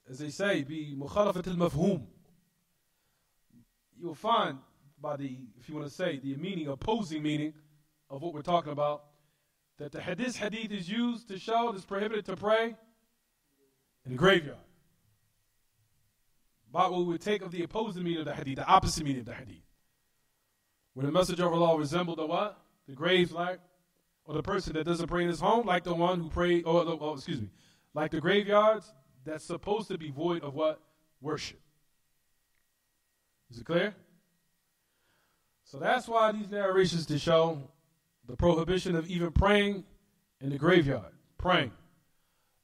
as they say, be mukhalafat al-mafhum. You'll find by if you want to say, the meaning, opposing meaning of what we're talking about, that the hadith is used to show that it's prohibited to pray in the graveyard. But what we would take of the opposing meaning of the hadith, the opposite meaning of the hadith. When the Messenger of Allah resembled the what? The graves like, or the person that doesn't pray in his home, like the one who prayed, like the graveyards that's supposed to be void of what? Worship. Is it clear? So that's why these narrations to show the prohibition of even praying in the graveyard. Praying.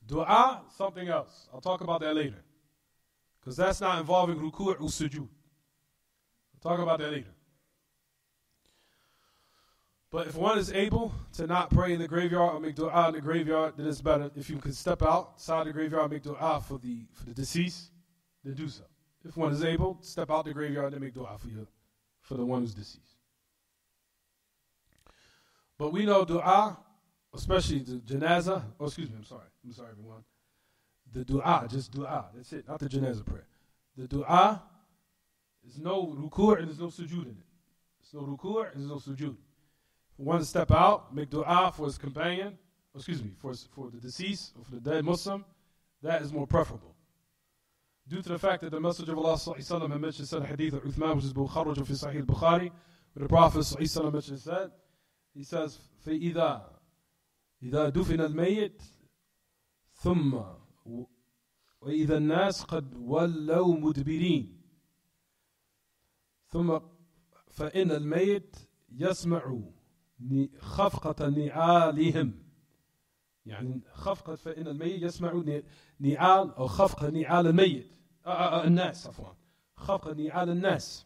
Dua, something else. I'll talk about that later. Because that's not involving ruku' or sujood. I'll talk about that later. But if one is able to not pray in the graveyard or make dua in the graveyard, then it's better. If you can step outside the graveyard and make dua for the deceased, then do so. If one is able, step out the graveyard and make dua for the one who's deceased. But we know dua, especially the janazah, I'm sorry everyone. The dua, just dua, that's it, not the janazah prayer. The dua is no ruku' and there's no sujood in it. There's no ruku' and there's no sujood. One step out, make dua for his companion, for the deceased, or for the dead Muslim, that is more preferable. Due to the fact that the Messenger of Allah ﷺ had mentioned said hadith of Uthman, which is Bukharaj fi Sahih Bukhari, where the Prophet ﷺ mentioned said, he says, فَإِذَا دُفِنَ الْمَيِّتِ ثُمَّ وَإِذَا النَّاسِ قَدْ وَلَّوْا مُدْبِرِينَ ثُمَّ فَإِنَّ الْمَيِّتِ يَسْمَعُ خفقة نعالهم يعني خفقة فإن الميت يسمع نعال أو خفقة نعال الميت الناس عفوا خفقة نعال الناس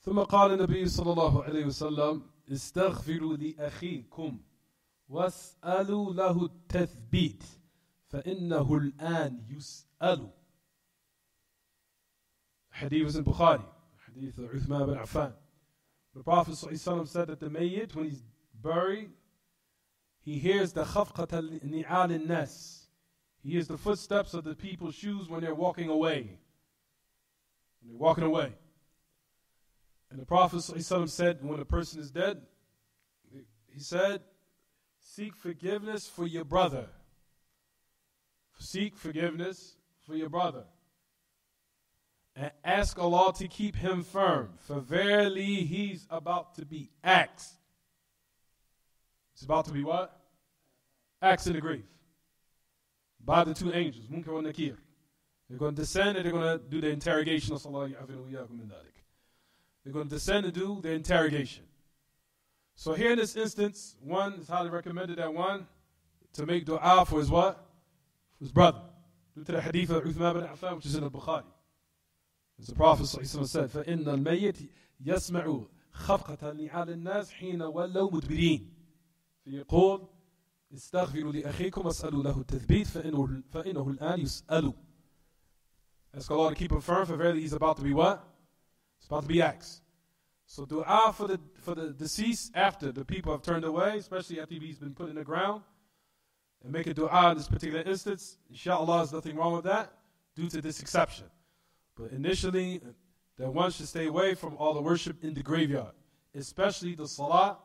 ثم قال النبي صلى الله عليه وسلم استغفروا لأخيكم واسألوا له التثبيت فإنه الآن يسأل. Hadith in Bukhari, Hadith of Uthman bin Affan. The Prophet ﷺ said that the mayyit, when he's buried, he hears the khafqat al-ni'al al-nas. He hears the footsteps of the people's shoes when they're walking away. When they're walking away. And the Prophet ﷺ said, when a person is dead, he said, seek forgiveness for your brother. Seek forgiveness for your brother. And ask Allah to keep him firm, for verily he's about to be axed. He's about to be what? Axed in the grave. By the two angels, Munkar and Nakir. They're going to descend and they're going to do the interrogation. They're going to descend and do the interrogation. So here in this instance, one is highly recommended that one to make dua for his what? For his brother. Due to the hadith of Uthman bin Affan, which is in the Bukhari. As the Prophet ﷺ said, فَإِنَّ الْمَيِّتِ يَسْمَعُ خَفْقَةَ نِعَالِ النَّاسِ حِينَ وَلَّوْا مُدْبِرِينَ فيقول استغفروا لأخيكم واسألوا له التثبيت فإنه الآن يسأل. Ask Allah to keep him firm, for verily he's about to be what? He's about to be axed. So dua for the deceased after the people have turned away, especially after he's been put in the ground, and make a dua in this particular instance, inshallah, there's nothing wrong with that due to this exception. But initially, that one should stay away from all the worship in the graveyard, especially the salah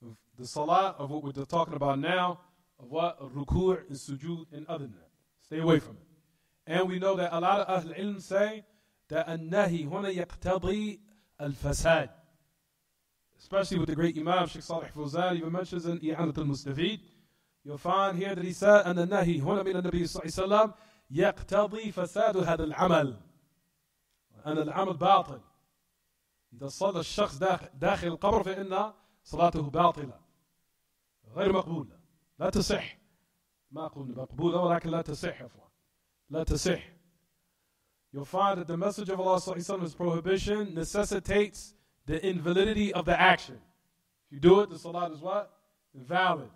of what we're talking about now, of what? Ruku' and sujood and other than that. Stay away from it. And we know that a lot of Ahl Ilm say that النهي هنا يقتضي الفساد. Especially with the great Imam Sheikh Salih Fawzan, even mentions in إعانة المستفيد. You'll find here that he said أن النهي هنا من النبي صلى الله عليه وسلم يقتضي فساد هذا العمل. أن العمل باطل. إذا صلى الشخص داخل القبر فإن صلاته باطلة غير مقبولة لا تصح. ما أقول مقبولة ولكن لا تصح عفوا. لا تصح. You'll find that the message of Allah صلى الله عليه وسلم's prohibition necessitates the invalidity of the action. If you do it, the salat is what? Invalid.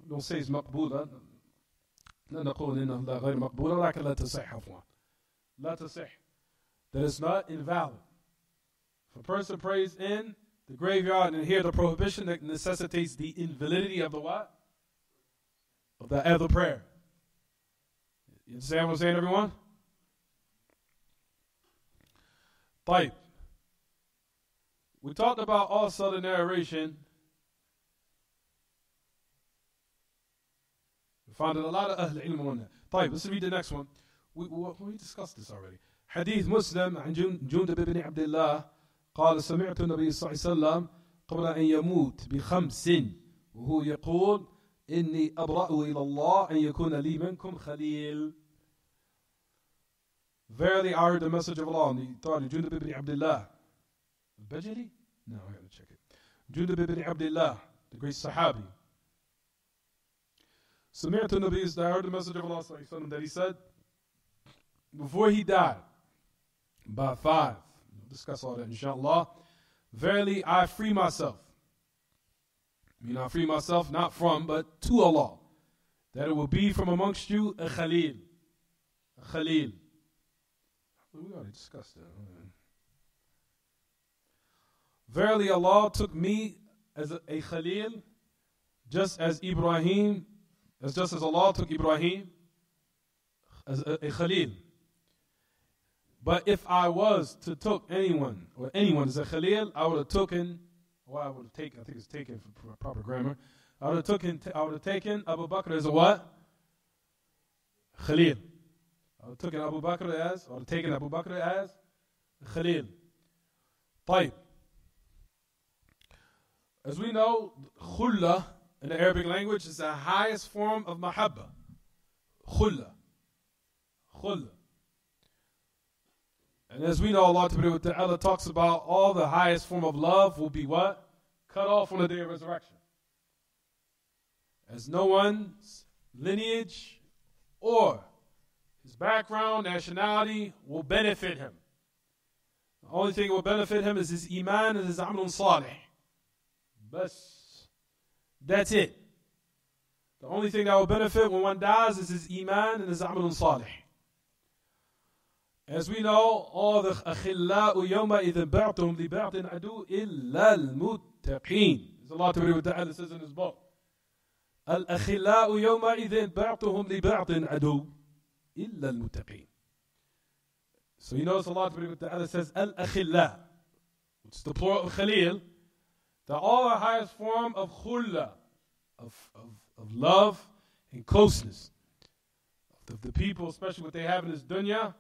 Don't say it's مقبولة. لا نقول إنها غير مقبولة ولكن لا تصح عفوا. لا تصح. That it's not invalid. If a person prays in the graveyard and hear the prohibition that necessitates the invalidity of the what? Of the prayer. You understand what I'm saying, everyone? طيب. We talked about also the narration. We found that a lot of Ahl Ilm on that. طيب, let's read the next one. We discussed this already. حديث مسلم عن جندب بن عبد الله قال سمعت النبي صلى الله عليه وسلم قبل أن يموت بخمس وهو يقول إني أبرأ إلى الله أن يكون لي منكم خليل. Verily I heard the message of Allah. And he thought of Jundub ibn Abdullah. Al-Bajali? No, I gotta check it. Jundub ibn Abdullah, the great Sahabi. سمعت النبي, I heard the message of Allah that he said before he died, about 5. We'll discuss all that inshallah. Verily I free myself. I free myself not from but to Allah, that it will be from amongst you a Khalil. A Khalil. We already discussed that. Verily Allah took me as a Khalil, just as Allah took Ibrahim as a Khalil. But if I was to took anyone as a Khalil, I would have taken, I think it's taken for proper grammar, I would have taken Abu Bakr as a what? Khalil. I would have taken Abu Bakr as Khalil. طيب. As we know, khulla in the Arabic language is the highest form of mahabba. Khulla. And as we know, Allah Ta'ala talks about all the highest form of love will be what? Cut off on the day of resurrection. As no one's lineage or his background, nationality will benefit him. The only thing that will benefit him is his iman and his amalun salih. That's it. The only thing that will benefit when one dies is his iman and his amalun salih. As we know, all the akhillau yawma idhin ba'tum li ba'tin adu illa al-muttaqeen. As Allah Ta'ala says in his book. Al-akhillau yawma idhin ba'tuhum li ba'tin adu illa al-muttaqeen. So you notice Allah Ta'ala says al-akhillau, which is the plural of khalil. They're all the highest form of khulla, of love and closeness. Of the people, especially what they have in this dunya,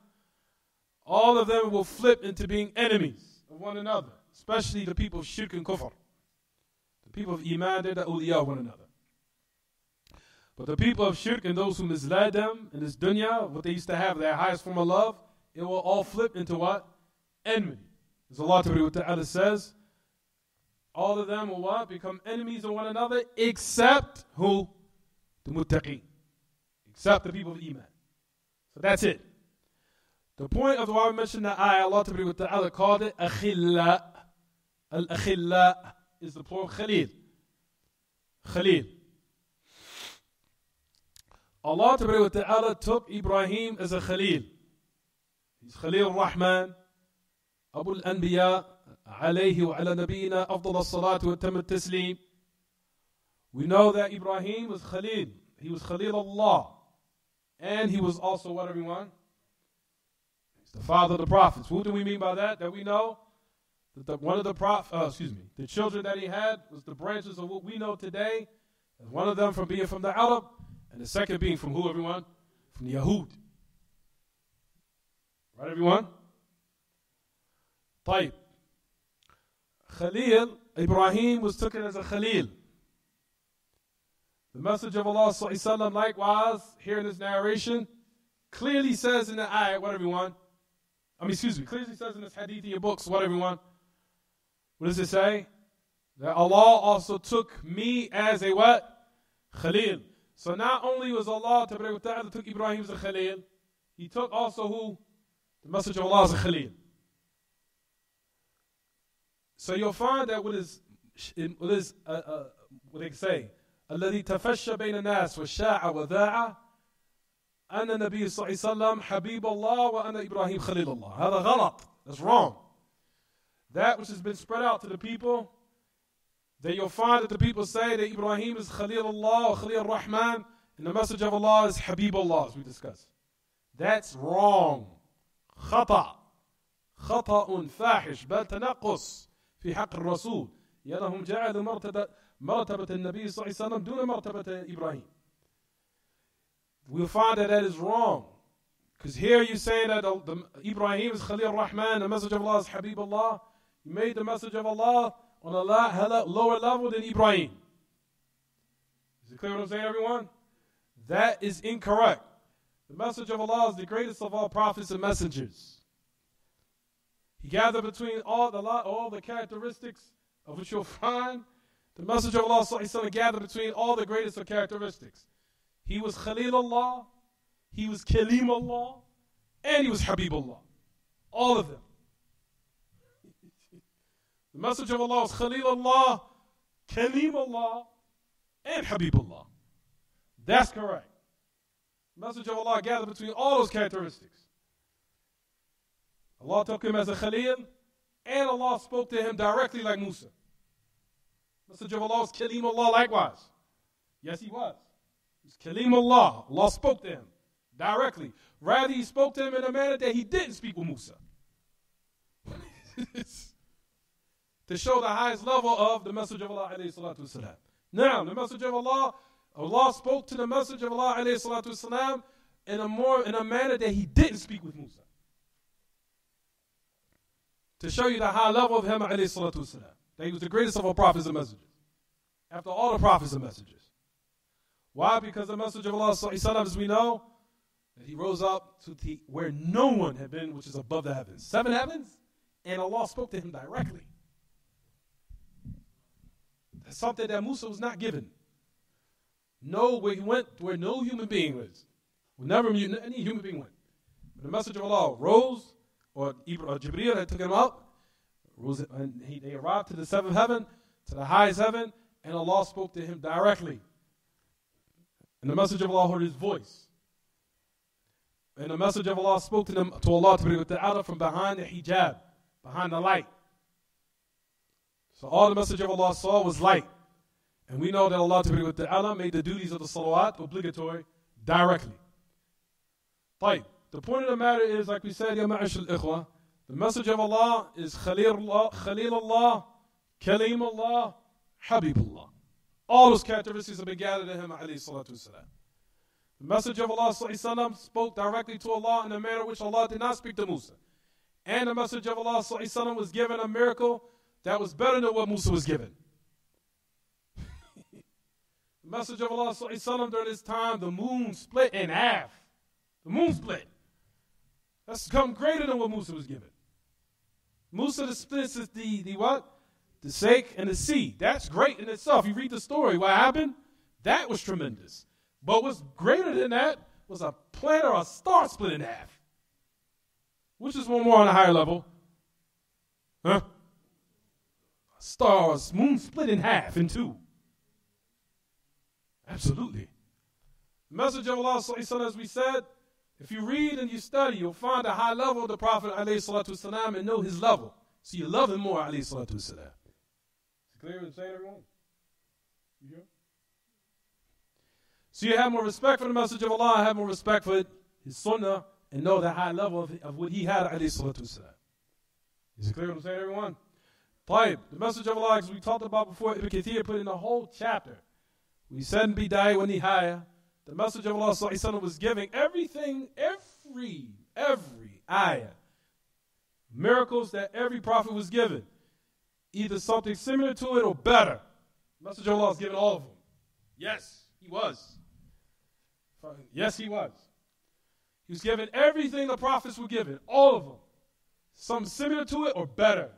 all of them will flip into being enemies of one another, especially the people of shirk and kufr. The people of iman, they're the awliya of one another. But the people of shirk and those who misled them in this dunya, what they used to have, their highest form of love, it will all flip into what? Enmity. As Allah Ta'ala says, all of them will what? Become enemies of one another, except who? The muttaqeen. Except the people of iman. So that's it. The point of why we mentioned the ayah, Allah Ta'ala called it akhilla. Al-akhilla is the plural khalil. Khalil. Allah Ta'ala took Ibrahim as a khalil. He's Khalil Rahman, Abu al-Anbiya, عليه وعلى نبينا أفضل الصلاة وأتم التسليم. We know that Ibrahim was Khalil. He was Khalil Allah. And he was also what, everyone? He's the father of the prophets. What do we mean by that? That we know that one of the children that he had was the branches of what we know today. And one of them from being from the Arab, and the second being from who, everyone? From the Yahud. Right, everyone? طيب. Khalil, Ibrahim was taken as a Khalil. The message of Allah ﷺ, likewise, here in this narration, clearly says in the ayat, what, everyone? Clearly says in this hadith books, what, everyone? What does it say? That Allah also took me as a what? Khalil. So not only was Allah Ta'ala took Ibrahim as a Khalil, he took also who? The message of Allah as a Khalil. So you'll find that what they say, الذي تفشى بين الناس والشاع وذاع أن النبي صلى الله عليه وسلم حبيب الله وأنا إبراهيم خليل الله. هذا غلط. That's wrong. That which has been spread out to the people, that you'll find that the people say that Ibrahim is Khalil Allah or Khalil Rahman, and the message of Allah is Habib Allah, as we discussed. That's wrong. خطأ فاحش بل تنقص في حق الرسول لأنهم جعلوا مرتبة النبي صلى الله عليه وسلم دون مرتبة إبراهيم. We'll find that is wrong. Because here you say that Ibrahim is Khalil Rahman, the message of Allah is Habib Allah. You made the message of Allah on a lower level than Ibrahim. Is it clear what I'm saying, everyone? That is incorrect. The message of Allah is the greatest of all prophets and messengers. He gathered between all the characteristics of which you'll find. The message of Allah gathered between all the greatest of characteristics. He was Khalil Allah, he was Kalim Allah, and he was Habib Allah. All of them. The message of Allah was Khalil Allah, Kalim Allah, and Habib Allah. That's correct. The message of Allah gathered between all those characteristics. Allah took him as a Khalil, and Allah spoke to him directly like Musa. The message of Allah was Kalim Allah likewise. Yes, he was. He was Kalim Allah. Allah spoke to him directly. Rather, he spoke to him in a manner that he didn't speak with Musa. To show the highest level of the message of Allah alayhi salatu wasalam. Now, the message of Allah, Allah spoke to the message of Allah alayhi salatu wasalam in a manner that he didn't speak with Musa. To show you the high level of him alayhi salatu wasalam. That he was the greatest of all prophets and messengers. After all the prophets and messengers. Why? Because the message of Allah, as we know, that he rose up to where no one had been, which is above the heavens. 7 heavens, and Allah spoke to him directly. That's something that Musa was not given. Where he went, where no human being was. Never any human being went. When the message of Allah rose, or Jibreel had took him up, and they arrived to the 7th heaven, to the highest heaven, and Allah spoke to him directly. And the message of Allah heard his voice. And the message of Allah spoke to Allah Ta'ala from behind the hijab, behind the light. So all the message of Allah saw was light. And we know that Allah Ta'ala made the duties of the salawat obligatory directly. طيب. The point of the matter is, like we said, Ya Ma'ash al-Ikhwa, the message of Allah is Khalil Allah, Kalim Allah, Habib Allah. All those characteristics have been gathered in him, alayhi salatu wasalam. The message of Allah sallallahu spoke directly to Allah in a manner which Allah did not speak to Musa. And the message of Allah sallallahu was given a miracle that was better than what Musa was given. The message of Allah sallallahu during this time, the moon split in half. The moon split. That's come greater than what Musa was given. Musa the splits is the what? The sake and the sea. That's great in itself. You read the story, what happened? That was tremendous. But what's greater than that was a planet or a star split in half. Which is one more on a higher level? Huh? A star or a moon split in half, in 2. Absolutely. The message of Allah, as we said, if you read and you study, you'll find a high level of the Prophet ﷺ and know his level. So you love him more, alayhi salatu wasalam. Is it clear what I'm saying, everyone? You hear? So you have more respect for the message of Allah, have more respect for his sunnah, and know the high level of what he had, alayhi salatu wasalam. Is it clear what I'm saying, everyone? Taib, the message of Allah, as we talked about before, Ibn Kathir put in a whole chapter. We said in Bidayah wa Nihaya, the message of Allah sallallahu was giving everything, every ayah, miracles that every prophet was given, either something similar to it or better. The message of Allah was given all of them. Yes, he was. Yes, he was. He was given everything the prophets were given, all of them. Something similar to it or better.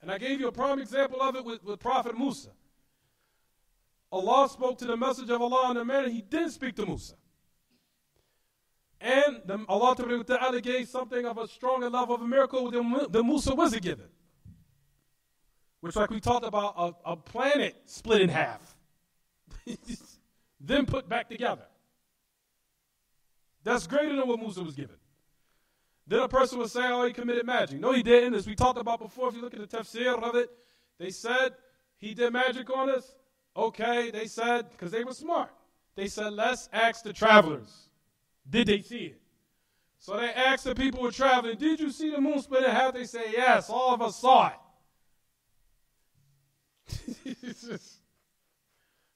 And I gave you a prime example of it with Prophet Musa. Allah spoke to the message of Allah in a manner he didn't speak to Musa. And Allah Ta'ala gave something of a stronger level of a miracle than Musa wasn't given. Which, like we talked about, a planet split in half. Then put back together. That's greater than what Musa was given. Then a person would say, oh, he committed magic. No, he didn't. As we talked about before, if you look at the tafsir of it, they said he did magic on us. Okay, they said, because they were smart. They said, let's ask the travelers. Did they see it? So they asked the people who were traveling, did you see the moon split in half? They say, yes, all of us saw it.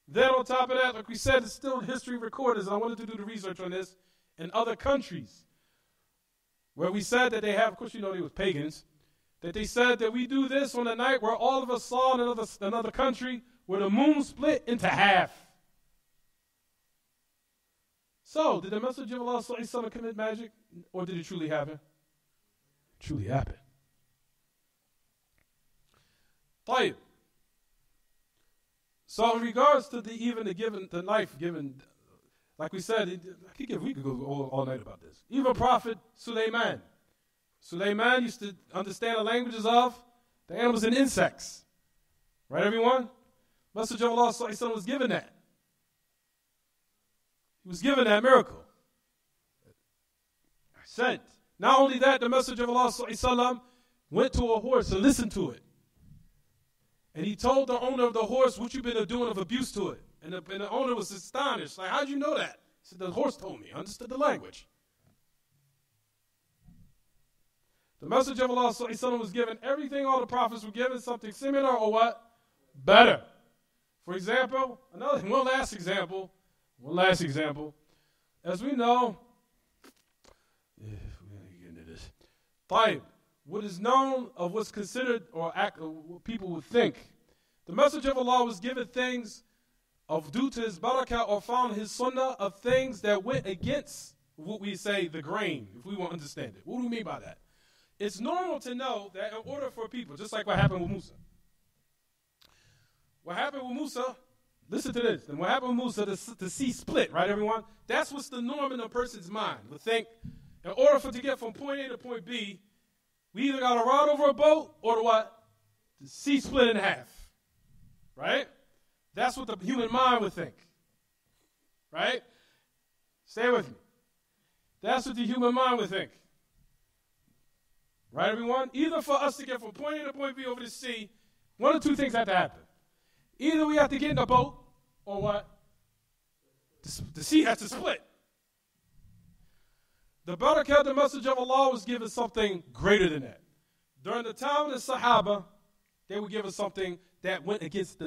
Then on top of that, like we said, it's still history recorded. I wanted to do the research on this in other countries where we said that they have, of course you know they was pagans, that they said that we do this on a night where all of us saw in another country where the moon split into half. So, did the message of Allah ﷺ commit magic, or did it truly happen? It truly happened. Tayyib. So, in regards to the knife given, like we said, we could go all night about this. Even Prophet Sulaiman. Sulaiman used to understand the languages of the animals and insects. Right, everyone? Message of Allah was given that. He was given that miracle. Sent. Not only that, the message of Allah went to a horse and listened to it. And he told the owner of the horse what you've been doing of abuse to it. And the owner was astonished. Like, how'd you know that? He said, the horse told me. I understood the language. The message of Allah was given. Everything all the prophets were given, something similar or what? Better. For example, one last example. As we know, we're going to get into this. Tayyib, what is known of what's considered or what people would think. The message of Allah was given things due to his barakah or found his sunnah of things that went against what we say the grain, if we want to understand it. What do we mean by that? It's normal to know that in order for people, just like what happened with Musa. What happened with Musa, listen to this. And what happened with Musa, the sea split, right, everyone? That's what's the norm in a person's mind. Would think, in order to get from point A to point B, we either got to ride over a boat or the sea split in half. Right? That's what the human mind would think. Right? Stay with me. That's what the human mind would think. Right, everyone? Either for us to get from point A to point B over the sea, one of two things have to happen. Either we have to get in a boat, or what? The sea has to split. The barakah, the message of Allah, was given something greater than that. During the time of the Sahaba, they were given something that went against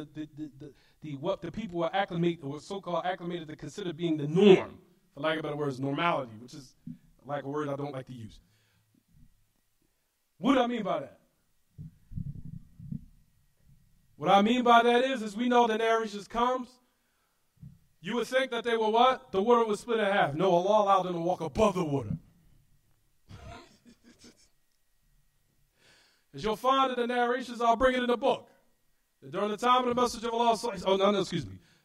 what the people were acclimated, or so-called acclimated to consider being the norm, for lack of better words, normality, which is like a word I don't like to use. What do I mean by that? What I mean by that is we know the narration comes, you would think that they were what? The water was split in half. No, Allah allowed them to walk above the water. As you'll find in the narrations, I'll bring it in the book. That during the time of the message of Allah, during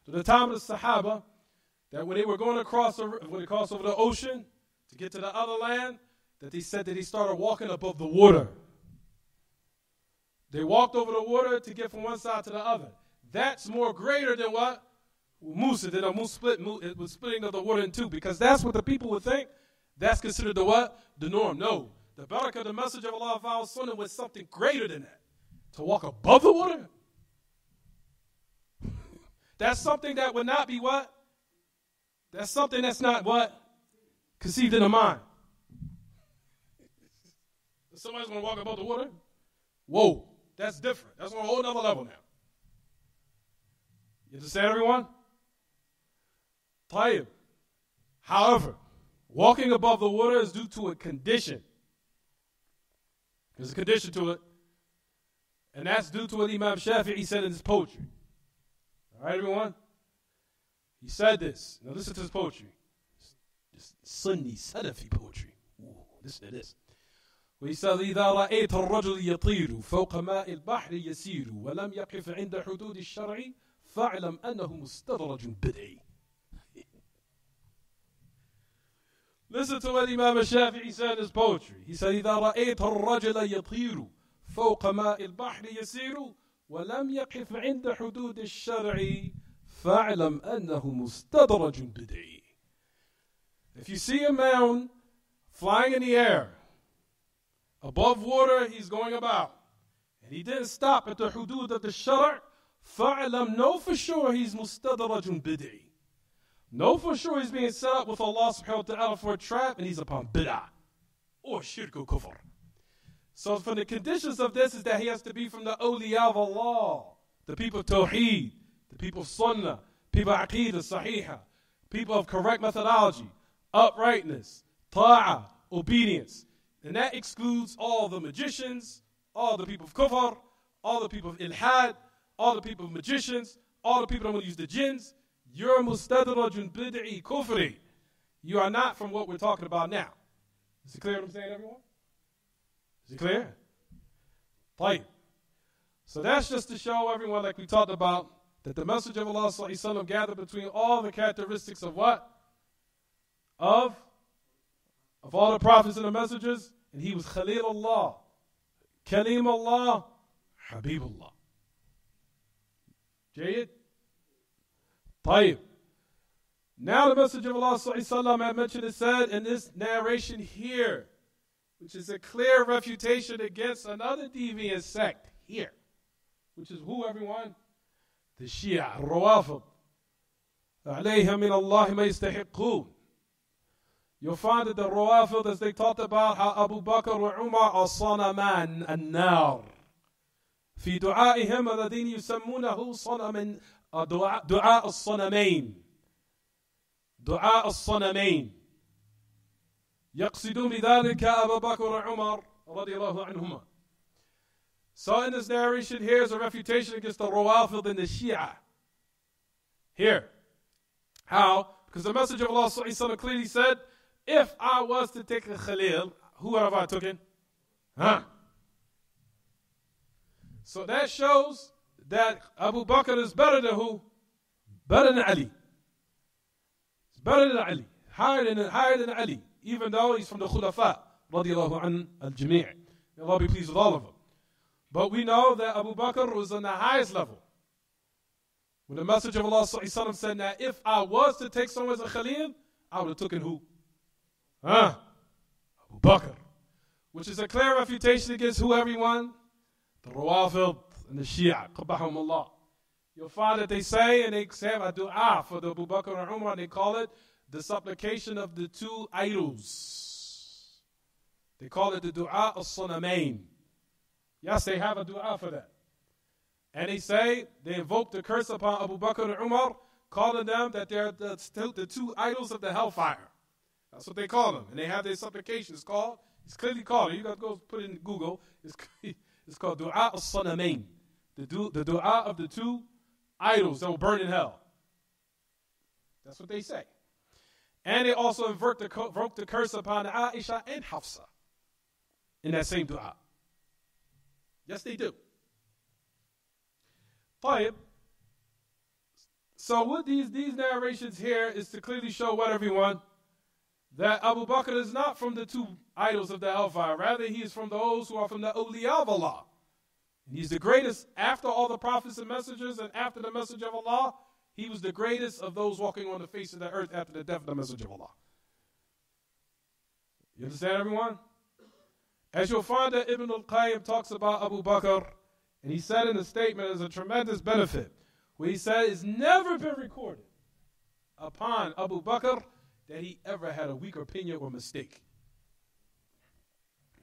the time of the Sahaba, that when they were going across, when they crossed over the ocean to get to the other land, that they said that they started walking above the water. They walked over the water to get from one side to the other. That's more greater than what? Musa did. It was splitting of the water in two, because that's what the people would think. That's considered the what? The norm. No. The barakah of the Messenger of Allah found sunnah was something greater than that. To walk above the water? That's something that would not be what? That's something that's not what? Conceived in the mind. Somebody's going to walk above the water? Whoa, that's different. That's on a whole other level now. You understand, everyone? Tayyib. However, walking above the water is due to a condition. There's a condition to it. And that's due to what Imam Shafi'i said in his poetry. All right, everyone? He said this. Now listen to his poetry. This Sunni Salafi poetry. Ooh, listen to this. He said, إذا رأيت الرجل يطير فوق ماء البحر يسير ولم يقف عند حدود الشرع فاعلم أنه مستدرج بدعي. Listen to what Imam Shafi'i said in his poetry. He said, إذا رأيت الرجل يطير فوق ماء البحر يسير ولم يقف عند حدود الشرع فاعلم أنه مستدرج بدعي. If you see a man flying in the air, above water he's going about, and he didn't stop at the hudud of the shara', فاعلم, know for sure he's مستدرج بدعي. Know for sure he's being set up with Allah subhanahu wa ta'ala for a trap, and he's upon bid'ah or shirk or kufr. So from the conditions of this is that he has to be from the awliya of Allah, the people of Tawheed, the people of Sunnah, people of Aqidah, Sahiha, people of correct methodology, uprightness, ta'ah, obedience. And that excludes all the magicians, all the people of kufr, all the people of ilhad, all the people of magicians, all the people that want to use the jinns. You're mustadrajun bid'i kufri. You are not from what we're talking about now. Is it clear what I'm saying, everyone? Is it clear? Fine. So that's just to show everyone, like we talked about, that the Messenger of Allah ﷺ gathered between all the characteristics of what? Of all the prophets and the messengers, and he was Khalil Allah, Kalim Allah, Habibullah. Jayyid? Tayyib. Now the Messenger of Allah ﷺ, I mentioned it, said in this narration here, which is a clear refutation against another deviant sect here, which is who, everyone? The Shia, Rawafid. عَلَيْهَا مِنَ اللَّهِ مَا يَسْتَحِقُّونَ. You'll find that the Rawafid, as they talked about how Abu Bakr wa Umar are صنمان النار. في دعائهم الذين يسمونه صنما دعاء الصنمين. دعاء الصنمين. يقصدون بذلك أبا بكر وعمر رضي الله عنهما. So in this narration here is a refutation against the Rawafid and the Shia. Here. How? Because the Messenger of Allah ﷺ clearly said, if I was to take a Khalil, who have I taken? Huh? So that shows that Abu Bakr is better than who? Better than Ali. It's better than Ali. Higher than Ali. Even though he's from the Khulafa, radiallahu an al-Jami'. May Allah be pleased with all of them. But we know that Abu Bakr was on the highest level. When the Messenger of Allah ﷺ said that if I was to take someone as a Khalil, I would have taken who? Abu Bakr. Which is a clear refutation against who, everyone? The Rawafid and the Shia. Qabbahum Allah. You'll find that they say, and they say a dua for the Abu Bakr and Umar, and they call it the supplication of the two idols. They call it the dua al-Sunamain. Yes, they have a dua for that. And they say, they invoke the curse upon Abu Bakr and Umar, calling them that they're the two idols of the hellfire. That's what they call them. And they have their supplication. It's clearly called, you got to go put it in Google. It's called dua al-Sunamain. The dua of the two idols that will burn in hell. That's what they say. And they also invoke the curse upon Isha and Hamzah in that same dua. Yes, they do. Tayyib. So what these narrations here is to clearly show what, everyone? That Abu Bakr is not from the two idols of the hellfire. Rather, he is from those who are from the awliya of Allah. And he's the greatest after all the prophets and messengers, and after the messenger of Allah. He was the greatest of those walking on the face of the earth after the death of the messenger of Allah. You understand, everyone? As you'll find that Ibn al-Qayyim talks about Abu Bakr, and he said in a statement as a tremendous benefit, where he said it's never been recorded upon Abu Bakr that he ever had a weak opinion or mistake.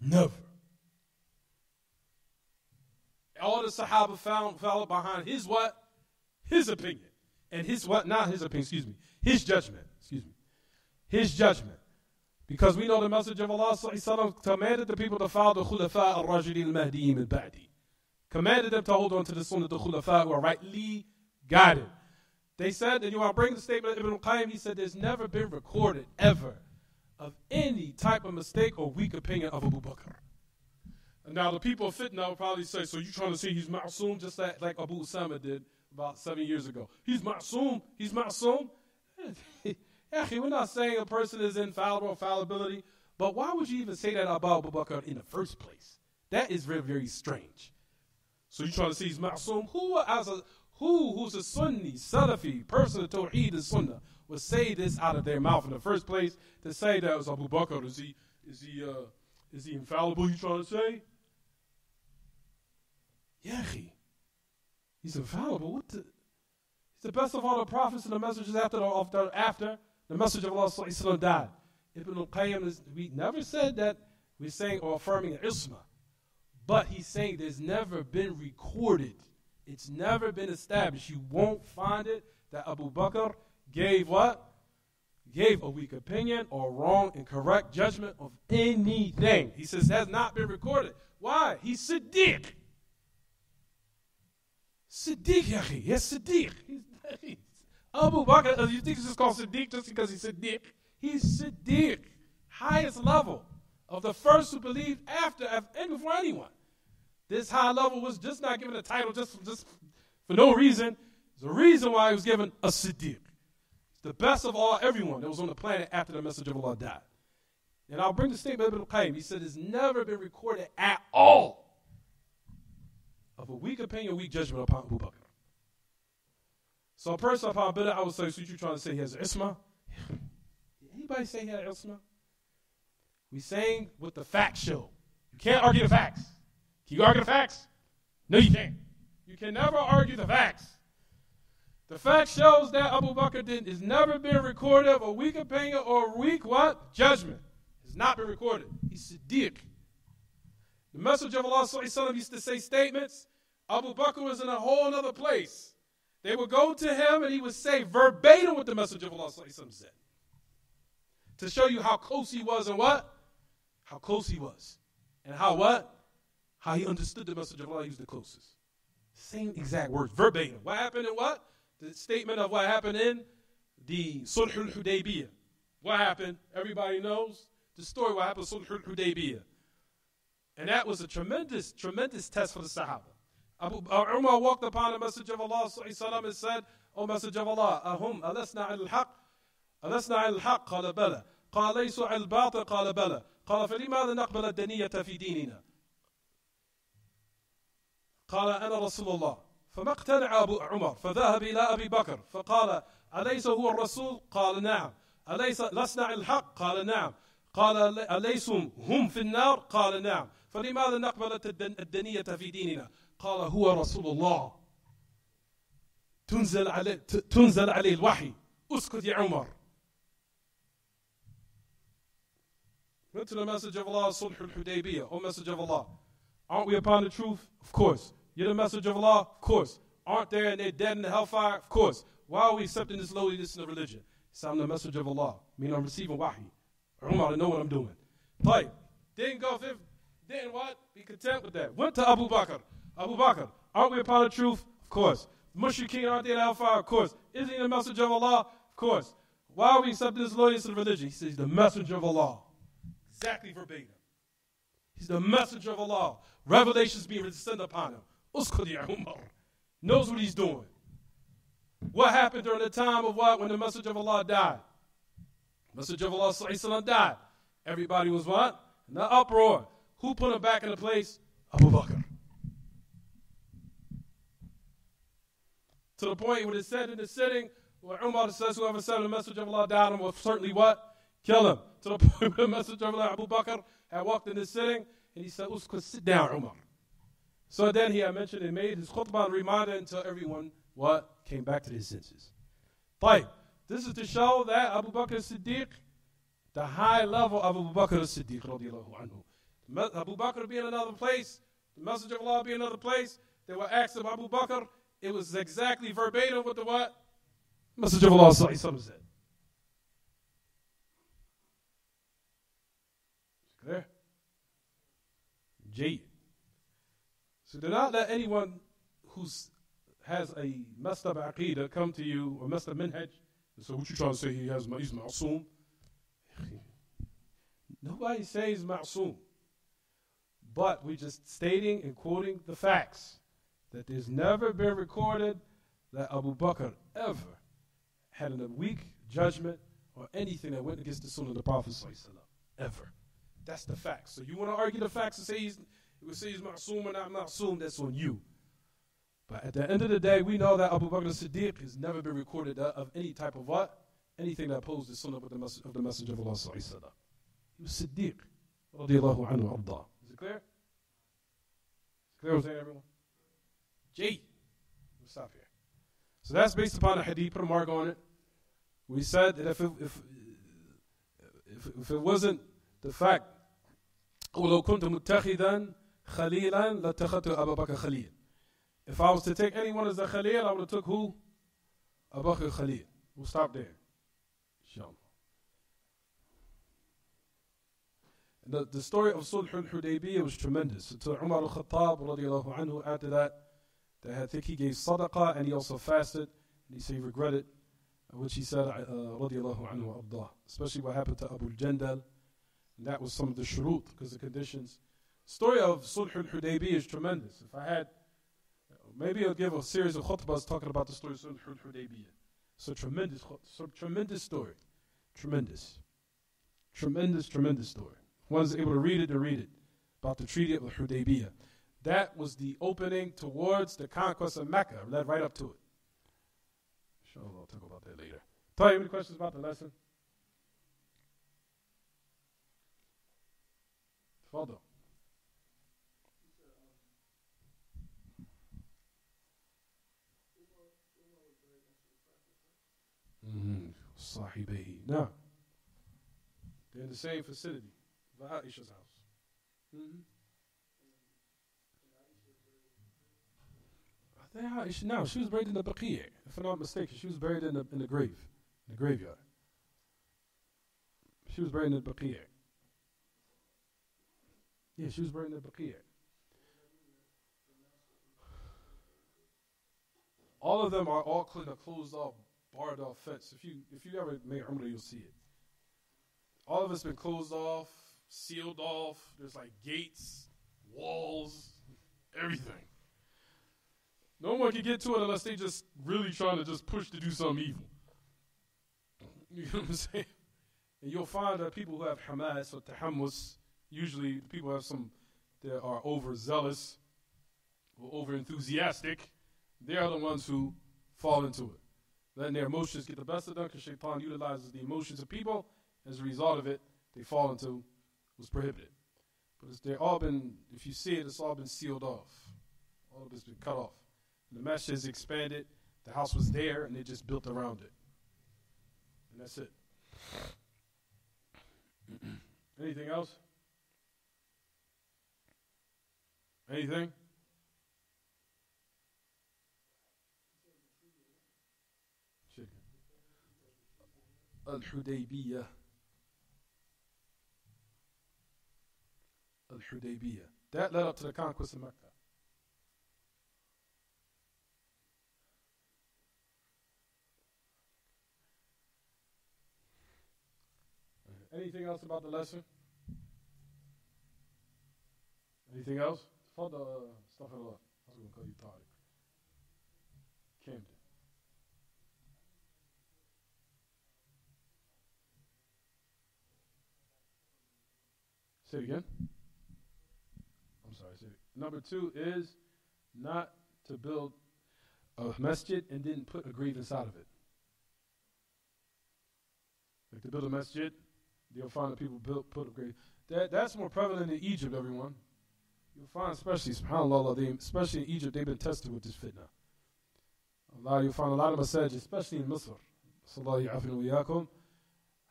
Never. All the Sahaba followed behind his what? His opinion. And his what? Not his opinion, excuse me. His judgment. Excuse me. His judgment. Because we know the message of Allah commanded the people to follow the Khulafa al-Rashidin al-Mahdiyyin min ba'di. Commanded them to hold on to the Sunnah of the Khulafa who are rightly guided. They said, and you want to bring the statement of Ibn al-Qayyim, he said there's never been recorded ever of any type of mistake or weak opinion of Abu Bakr. And now the people of Fitna will probably say, so you trying to say he's ma'soom just like Abu Usama did about 7 years ago. He's ma'soom. He's ma'soom. We're not saying a person is infallible or fallibility, but why would you even say that about Abu Bakr in the first place? That is very, very strange. So you trying to say he's ma'soom? Who's a Sunni, Salafi, person of Tawheed and Sunnah would say this out of their mouth in the first place to say that was Abu Bakr? Is he infallible, you trying to say? Yeah, he's infallible. He's the best of all the prophets and the messengers after the message of Allah died. Ibn al-Qayyim, we never said that we're saying or affirming Isma. But he's saying there's never been recorded. It's never been established. You won't find it that Abu Bakr gave what? Gave a weak opinion or wrong and correct judgment of anything. He says has not been recorded. Why? He's Siddiq. Siddiq, yahi. Yes, Siddiq. He's Abu Bakr, you think he's just called Siddiq just because he's Siddiq? He's Siddiq. Highest level of the first who believed after and before anyone. This high level was just not given a title just for no reason. There's a reason why he was given a Siddiq. It's the best of everyone that was on the planet after the message of Allah died. And I'll bring the statement of Ibn al-Qayyim. He said it's never been recorded at all of a weak opinion, weak judgment upon Abu Bakr. So a person upon bid'ah, I would say, so you trying to say he has isma? Anybody say he has isma? We saying what the facts show. You can't argue the facts. Can you argue the facts? No, you can't. You can never argue the facts. The fact shows that Abu Bakr has never been recorded of a weak opinion or weak what? Judgment. It's not been recorded. He's Siddiq. The message of Allah used to say statements. Abu Bakr was in a whole other place. They would go to him and he would say verbatim what the message of Allah said. To show you how close he was and what? How close he was. And how what? How he understood the message of Allah. He was the closest. Same exact words, verbatim. What happened in what? The statement of what happened in the Sulh al-Hudaybiyah. What happened? Everybody knows the story what happened in Sulh al-Hudaybiyah. And that was a tremendous, tremendous test for the Sahaba. Umar walked upon the message of Allah and said, O message of Allah, Ahum, alasna al-haq? Alasna al-haq? Qala bala. Qala laysu al-batil? Qala bala. Qala فلماذا نقبل الدنية في ديننا؟ قال أنا رسول الله. فما اقتنع أبو عمر فذهب إلى أبي بكر فقال أليس هو الرسول؟ قال نعم. أليس لسنا الحق؟ قال نعم. قال أليسهم هم في النار؟ قال نعم. فلماذا نقبل الدنية في ديننا؟ قال هو رسول الله. تنزل عليه الوحي. اسكت يا عمر. Went to the message of Allah, Sulh al-Hudaybiyah, O message of Allah. Aren't we upon the truth? Of course. You're the message of Allah? Of course. Aren't they and they're dead in the hellfire? Of course. Why are we accepting this lowliness in the religion? So I'm the message of Allah. I mean, I'm receiving wahi. Umar, I know what I'm doing. But didn't go, didn't what? Be content with that. Went to Abu Bakr. Abu Bakr, aren't we upon the truth? Of course. Mushrikeen, aren't they in the hellfire? Of course. Isn't he the message of Allah? Of course. Why are we accepting this lowliness in the religion? He says, the message of Allah. Exactly verbatim. He's the messenger of Allah. Revelations being descended upon him. Uskud ya Umar. Knows what he's doing. What happened during the time of what? When the message of Allah died. Message of Allah died. Everybody was what? In the uproar. Who put him back in the place? Abu Bakr. To the point where it said in the sitting, where Umar says, whoever said the message of Allah died, will certainly what? Kill him. To the point where the message of Allah, Abu Bakr, had walked in the sitting, and he said, Uskut, sit down, Umar. So then he had mentioned and made his khutbah and reminder until everyone, what? Came back to his senses. طيب, this is to show that Abu Bakr as-Siddiq, the high level of Abu Bakr as-Siddiq, radiallahu anhu. Abu Bakr be in another place, the Messenger of Allah be in another place, they were asked of Abu Bakr, it was exactly verbatim with the what? Messenger of Allah said. Clear? Jade. So do not let anyone who has a messed up aqidah come to you, or messed up minhaj, and so what you trying to say he's ma'soom? Nobody says ma'soom. But we're just stating and quoting the facts that there's never been recorded that Abu Bakr ever had a weak judgment or anything that went against the sunnah of the Prophet ever. That's the facts. So you want to argue the facts and say he's ma'soom or not ma'soom, that's on you. But at the end of the day, we know that Abu Bakr as-Siddiq has never been recorded of any type of what? Anything that opposed the sunnah of the Messenger of Allah. He was Siddiq. Radiallahu anhu arda. Is it clear? Is it clear what I'm saying, everyone? We'll stop here. So that's based upon a hadith. Put a mark on it. We said that if it wasn't the fact, وَلَوْ كُنْتَ مُتَّخِذًا خَلِيلًا لَاتَّخَذْتُ أَبَا بَكْرَ خَلِيلًا. If I was to take anyone as a Khalil, I would have took who? Abu Bakr Khalil. We'll stop there. Inshallah. The story of Sulh al-Hudaybiyah was tremendous. To Umar al-Khattab radiallahu anhu, after that, I think he gave sadaqah and he also fasted. And he said he regretted, which he said, radiallahu anhu ardah. Especially what happened to Abu al-Jandal. And that was some of the shurut, because the conditions. The story of Sulh al-Hudaybiyah is tremendous. If I had, maybe I'll give a series of khutbahs talking about the story of Sulh al-Hudaybiyah. It's a tremendous story. Tremendous story. One's able to read it, to read it. About the Treaty of Hudaybiyah. That was the opening towards the conquest of Mecca. Led right up to it. Inshallah, I'll talk about that later. Tell you any questions about the lesson? Tafadal. Sahibihi. Now, they're in the same vicinity. Isha's house. I think Aisha, no, she was buried in the Baqiyah. If I'm not mistaken, she was buried in the graveyard. She was buried in the Baqiyah. Yeah, she was buried in the Baqiyah. All of them are all closed off, barred off fence. If you ever make Umrah, you'll see it. All of it's been closed off, sealed off. There's like gates, walls, everything. No one can get to it unless they just really trying to just push to do something evil. You know what I'm saying? And you'll find that people who have hamas or tahammus, usually people have that are overzealous or over enthusiastic. They are the ones who fall into it. Letting their emotions get the best of them, because shaitan utilizes the emotions of people. As a result of it, they fall into what's prohibited. But they're all been, if you see it, it's all been sealed off. All of it's been cut off. And the mesh has expanded. The house was there, and they just built around it. And that's it. Anything else? Anything? Al-Hudaybiyah. Al-Hudaybiyah. That led up to the conquest of Mecca. Anything else about the lesson? Anything else? For the stuff I was going to call you Tariq. Camden. Say it again. I'm sorry, say it. Number 2 is not to build a masjid and then put a grave inside of it. Like to build a masjid, you'll find that people put a grave. That's more prevalent in Egypt, everyone. You'll find, especially, subhanAllah, especially in Egypt, they've been tested with this fitna. You'll find a lot of masajid, especially in Misr, sallallahu alayhi wa yakum,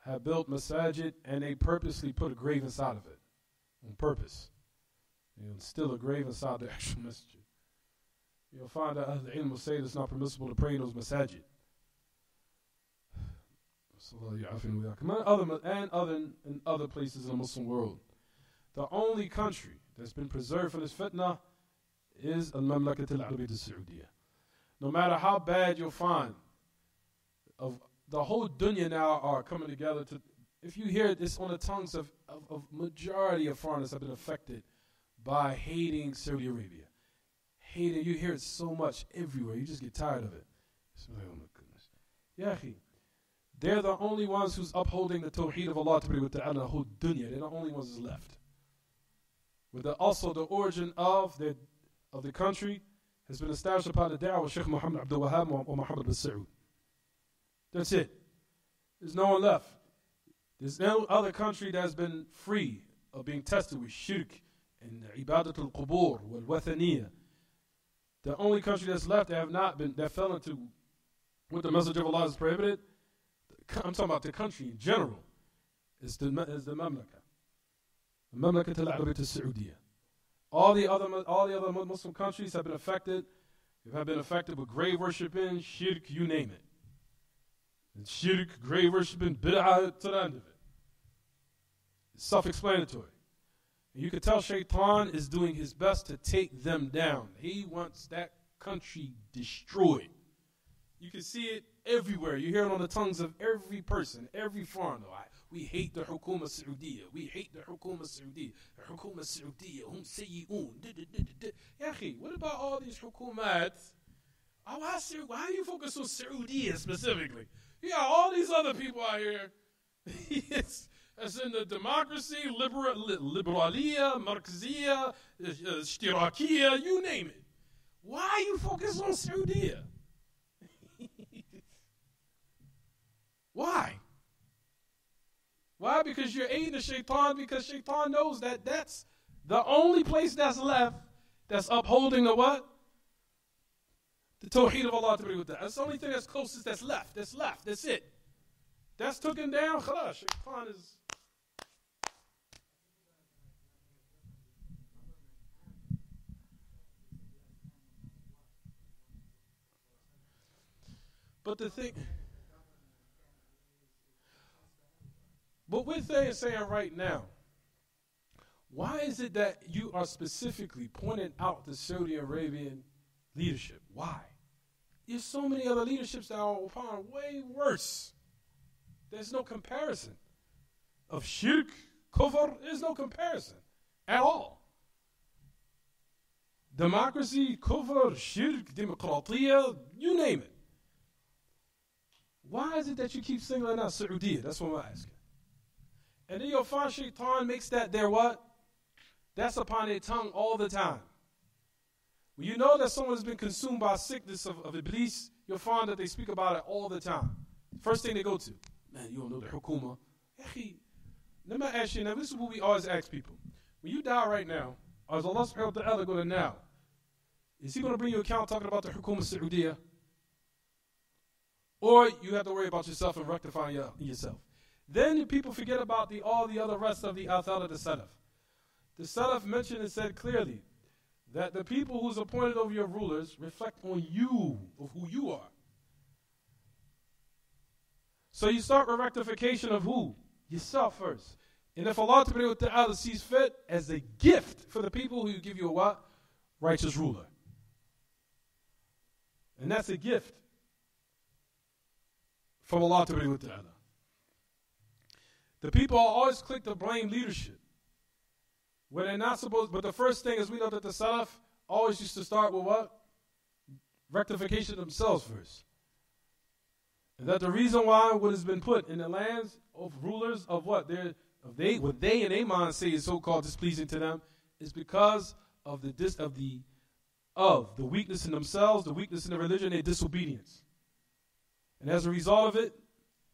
have built masajid and they purposely put a grave inside of it. On purpose. You'll instill a grave inside the actual masjid. You'll find that the ilm will say it's not permissible to pray in those masajid. In other places in the Muslim world. The only country that's been preserved from this fitna is Al-Mamlakat Al-Arabiyyah Al-Saudiya. No matter how bad you'll find, of the whole dunya now are coming together to, if you hear it, it's on the tongues of majority of foreigners have been affected by hating Saudi Arabia. Hating, you hear it so much everywhere, you just get tired of it. It's like, oh my goodness. Yahi, they're the only ones who's upholding the Tawheed of Allah with the whole dunya. They're the only ones that's left. With also the origin of the country has been established upon the da'wah of Sheikh Muhammad Abdul Wahab or Muhammad bin Saud. That's it. There's no one left. There's no other country that's been free of being tested with shirk and ibadat al-qubur wal wathaniyah. The only country that's left that have not been, that fell into what the message of Allah is prohibited, I'm talking about the country in general, is the Mamlaka. The Mamlakat Al-Arabiyyah Al-Saudiya. All the other Muslim countries have been affected. Have been affected with grave worshiping, shirk, you name it. And shirk, grave worshiping, bid'ah, to the end of it. It's self-explanatory. And you can tell Shaitan is doing his best to take them down. He wants that country destroyed. You can see it everywhere. You hear it on the tongues of every person, every foreigner. We hate the Hukuma Saudiya. We hate the Hukuma Saudiya. The Hukuma Saudiya, hum sayyi'un. Yahi, what about all these Hukumats? Why do you focus on Saudiya specifically? You got all these other people out here. As in the democracy, liberaliyah, Markaziyah, Ishtirakiyah, you name it. Why you focus on Saudiya? Why? Why? Because you're aiding the Shaitan, because Shaitan knows that that's the only place that's left that's upholding the what? The Tawheed of Allah. That's the only thing that's closest that's left. That's it. That's taken down. Khalas, Shaitan is... But the thing... What we're saying right now, why is it that you are specifically pointing out the Saudi Arabian leadership? Why? There's so many other leaderships that are upon way worse. There's no comparison. Of shirk, kufr, there's no comparison at all. Democracy, kufr, shirk, demokratiya, you name it. Why is it that you keep singling out Saudiya? That's what I'm asking. And then you'll find Shaitan makes that their what? That's upon their tongue all the time. When you know that someone has been consumed by a sickness of Iblis, you'll find that they speak about it all the time. First thing they go to, man, you don't know the hukuma. Let me ask you, now this is what we always ask people. When you die right now, is Allah subhanahu wa ta'ala going to now? Is he going to bring you account talking about the hukuma Saudiya? Or you have to worry about yourself and rectifying yourself. Then people forget about all the other rest of the athar of the Salaf. The Salaf mentioned and said clearly that the people who's appointed over your rulers reflect on you, of who you are. So you start with rectification of who? Yourself first. And if Allah Ta'ala sees fit as a gift for the people who give you a what? Righteous ruler. And that's a gift from Allah Ta'ala. The people are always quick to blame leadership when they're not supposed. But the first thing is we know that the Salaf always used to start with what? Rectification of themselves first. And that the reason why what has been put in the lands of rulers of what what they in their mind say is so-called displeasing to them is because of the weakness in themselves, the weakness in their religion, their disobedience. And as a result of it,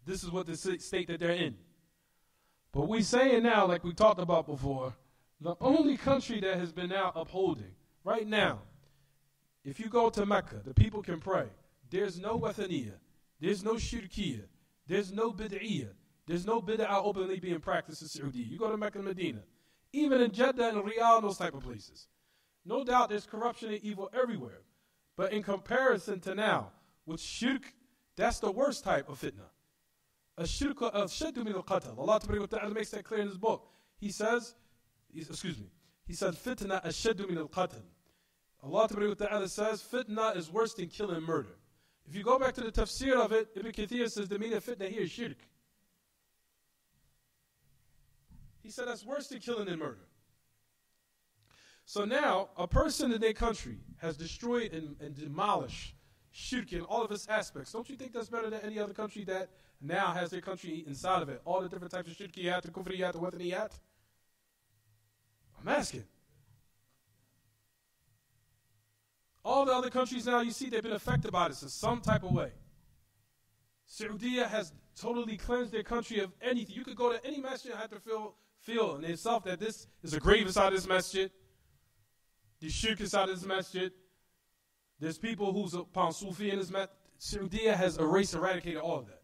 this is what the state that they're in. But we saying now, like we talked about before, the only country that has been now upholding, right now, if you go to Mecca, the people can pray. There's no wathaniyah. There's no shirkiyah. There's no bid'iyah. There's no bid'ah openly being practiced in Saudi. You go to Mecca and Medina. Even in Jeddah and Riyadh, those type of places. No doubt there's corruption and evil everywhere. But in comparison to now, with shirk, that's the worst type of fitna. الشرك أشد من القتل. Allah Ta'ala makes that clear in his book. He says, he said, fitna أشد من القتل. Allah Ta'ala says, fitna is worse than killing and murder. If you go back to the tafsir of it, Ibn Kathir says the meaning of fitna here is shirk. He said that's worse than killing and murder. So now, a person in their country has destroyed and demolished shirk in all of its aspects. Don't you think that's better than any other country that now has their country inside of it? All the different types of shirkiyat, the kufriyat, the wathaniyat? I'm asking. All the other countries now, you see, they've been affected by this in some type of way. Saudi has totally cleansed their country of anything. You could go to any masjid and have to feel in itself that this is a grave inside this masjid. There's shirk inside this masjid. There's people who's upon Sufi in this masjid. Saudi has eradicated all of that.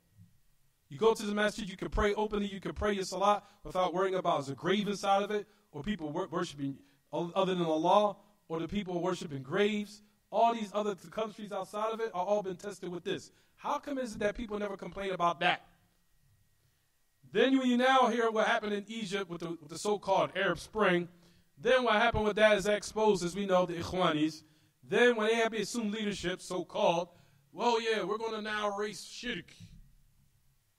You go to the masjid, you can pray openly, you can pray your salat without worrying about is a grave inside of it, or people worshiping other than Allah, or the people worshiping graves. All these other countries outside of it are all been tested with this. How come is it that people never complain about that? Then when you now hear what happened in Egypt with the so-called Arab Spring, then what happened with that is exposed, as we know, the Ikhwanis. Then when they have assumed leadership, so-called, well, yeah, we're going to now erase shirk.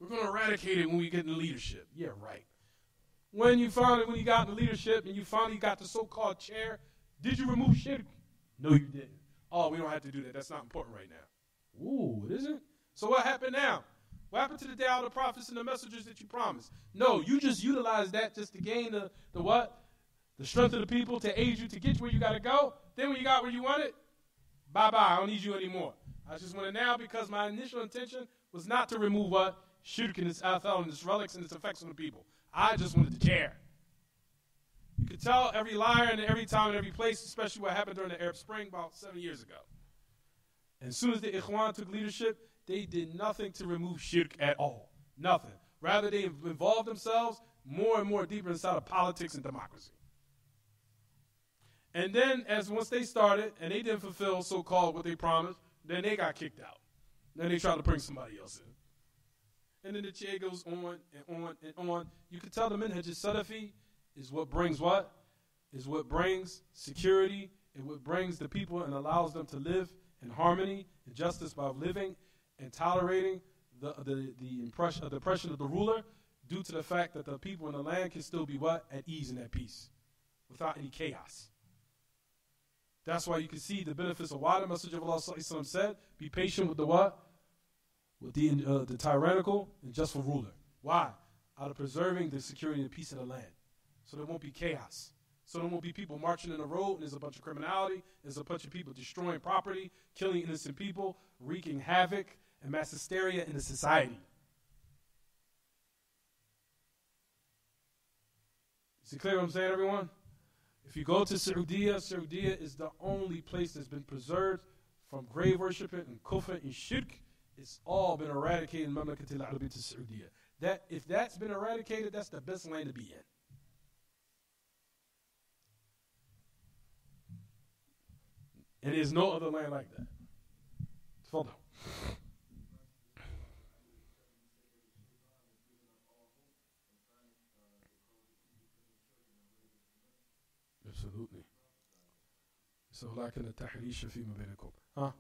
We're going to eradicate it when we get in leadership. Yeah, right. When you got in leadership and you finally got the so-called chair, did you remove shirk? No, you didn't. Oh, we don't have to do that. That's not important right now. Ooh, it isn't? So what happened now? What happened to the day of the prophets and the messengers that you promised? No, you just utilized that just to gain the what? The strength of the people to aid you to get you where you got to go. Then when you got where you wanted, bye-bye, I don't need you anymore. I just want it now because my initial intention was not to remove what? Shirk and its athal and its relics and its effects on the people. I just wanted the chair. You could tell every liar and every time and every place, especially what happened during the Arab Spring about 7 years ago. And as soon as the Ikhwan took leadership, they did nothing to remove shirk at all. Nothing. Rather, they involved themselves more and more deeper inside of politics and democracy. And then, once they started, and they didn't fulfill so-called what they promised, then they got kicked out. Then they tried to bring somebody else in. And then the chair goes on and on and on. You can tell the Minhaj Salafi is what brings what? Is what brings security and what brings the people and allows them to live in harmony and justice by living and tolerating the oppression of the ruler due to the fact that the people in the land can still be what? At ease and at peace without any chaos. That's why you can see the benefits of why the Messenger of Allah said, be patient with the what? With the tyrannical and justful ruler. Why? Out of preserving the security and peace of the land. So there won't be chaos. So there won't be people marching in the road and there's a bunch of criminality. There's a bunch of people destroying property, killing innocent people, wreaking havoc and mass hysteria in the society. Is it clear what I'm saying, everyone? If you go to Saudi is the only place that's been preserved from grave worshiping and kufr and shirk. It's all been eradicated in Mamlakat al-Arabiyyah to Saudi. If that's been eradicated, that's the best land to be in. And there's no other land like that. Hold on. Absolutely. So لكن التحريش فيما بينكم. Huh?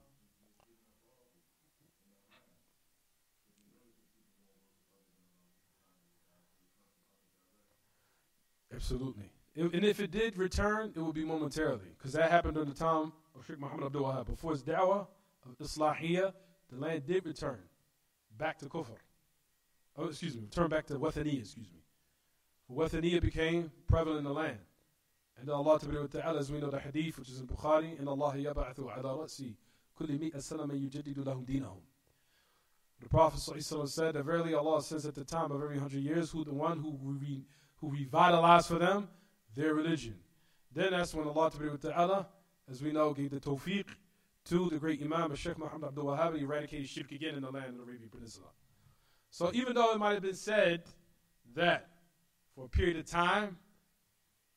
Absolutely. And if it did return, it would be momentarily. Because that happened during the time of Sheikh Muhammad Abdul Wahab. Before his da'wah of Islahiyya, the land did return back to kufr. Return back to wathaniyya, Wathaniyya became prevalent in the land. And Allah Ta'ala, as we know the hadith, which is in Bukhari, إِنَّ اللَّهَ يَبْعَثُ عَلَى رَأْسِ كُلِّ مِئَةٍ سَنَةٍ مَن يُجَدِّدُ لَهُمْ دِينَهُم. The Prophet ﷺ said that verily Allah says at the time of every 100 years, who the one who revitalized for them their religion. Then that's when Allah Ta'ala, as we know, gave the tawfiq to the great Imam Sheikh Muhammad Abdul Wahhab and eradicated shirk again in the land of the Arabian Peninsula. So even though it might have been said that for a period of time